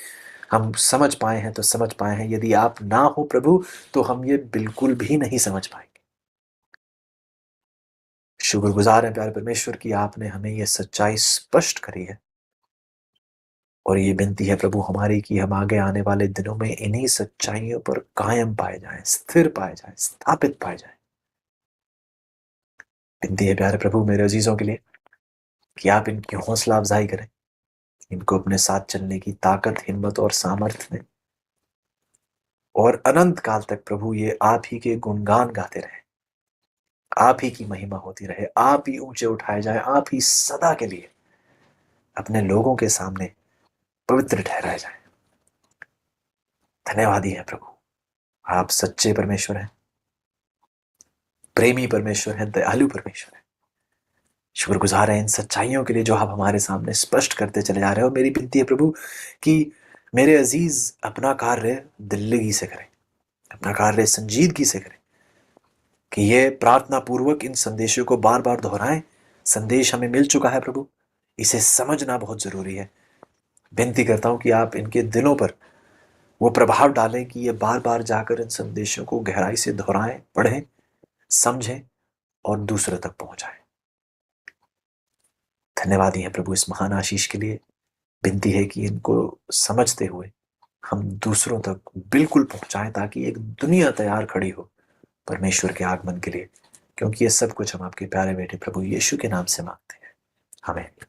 हम समझ पाए हैं तो समझ पाए हैं। यदि आप ना हो प्रभु तो हम ये बिल्कुल भी नहीं समझ पाएंगे। शुक्रगुजार हैं प्यारे परमेश्वर की आपने हमें ये सच्चाई स्पष्ट करी है, और ये विनती है प्रभु हमारी कि हम आगे आने वाले दिनों में इन्हीं सच्चाइयों पर कायम पाए जाएं, स्थिर पाए जाएं, स्थापित पाए जाएं। विनती है प्यारे प्रभु मेरे अजीजों के लिए कि आप इनकी हौसला अफजाई करें, इनको अपने साथ चलने की ताकत, हिम्मत और सामर्थ्य दें, और अनंत काल तक प्रभु ये आप ही के गुणगान गाते रहे, आप ही की महिमा होती रहे, आप ही ऊंचे उठाए जाए, आप ही सदा के लिए अपने लोगों के सामने पवित्र ठहराए जाए। धन्यवादी है प्रभु, आप सच्चे परमेश्वर हैं, प्रेमी परमेश्वर हैं, दयालु परमेश्वर हैं। शुक्रगुजार हैं इन सच्चाइयों के लिए जो आप हमारे सामने स्पष्ट करते चले जा रहे हो। मेरी विनती है प्रभु कि मेरे अजीज अपना कार्य दिल्लगी से करें, अपना कार्य संजीदगी से करें, कि ये प्रार्थना पूर्वक इन संदेशों को बार बार दोहराएं। संदेश हमें मिल चुका है प्रभु, इसे समझना बहुत जरूरी है। विनती करता हूं कि आप इनके दिलों पर वो प्रभाव डालें कि ये बार बार जाकर इन संदेशों को गहराई से दोहराएं, पढ़ें, समझें और दूसरों तक पहुंचाएं। धन्यवादी है प्रभु इस महान आशीष के लिए। विनती है कि इनको समझते हुए हम दूसरों तक बिल्कुल पहुंचाएं, ताकि एक दुनिया तैयार खड़ी हो परमेश्वर के आगमन के लिए, क्योंकि ये सब कुछ हम आपके प्यारे बेटे प्रभु यीशु के नाम से मांगते हैं। आमीन।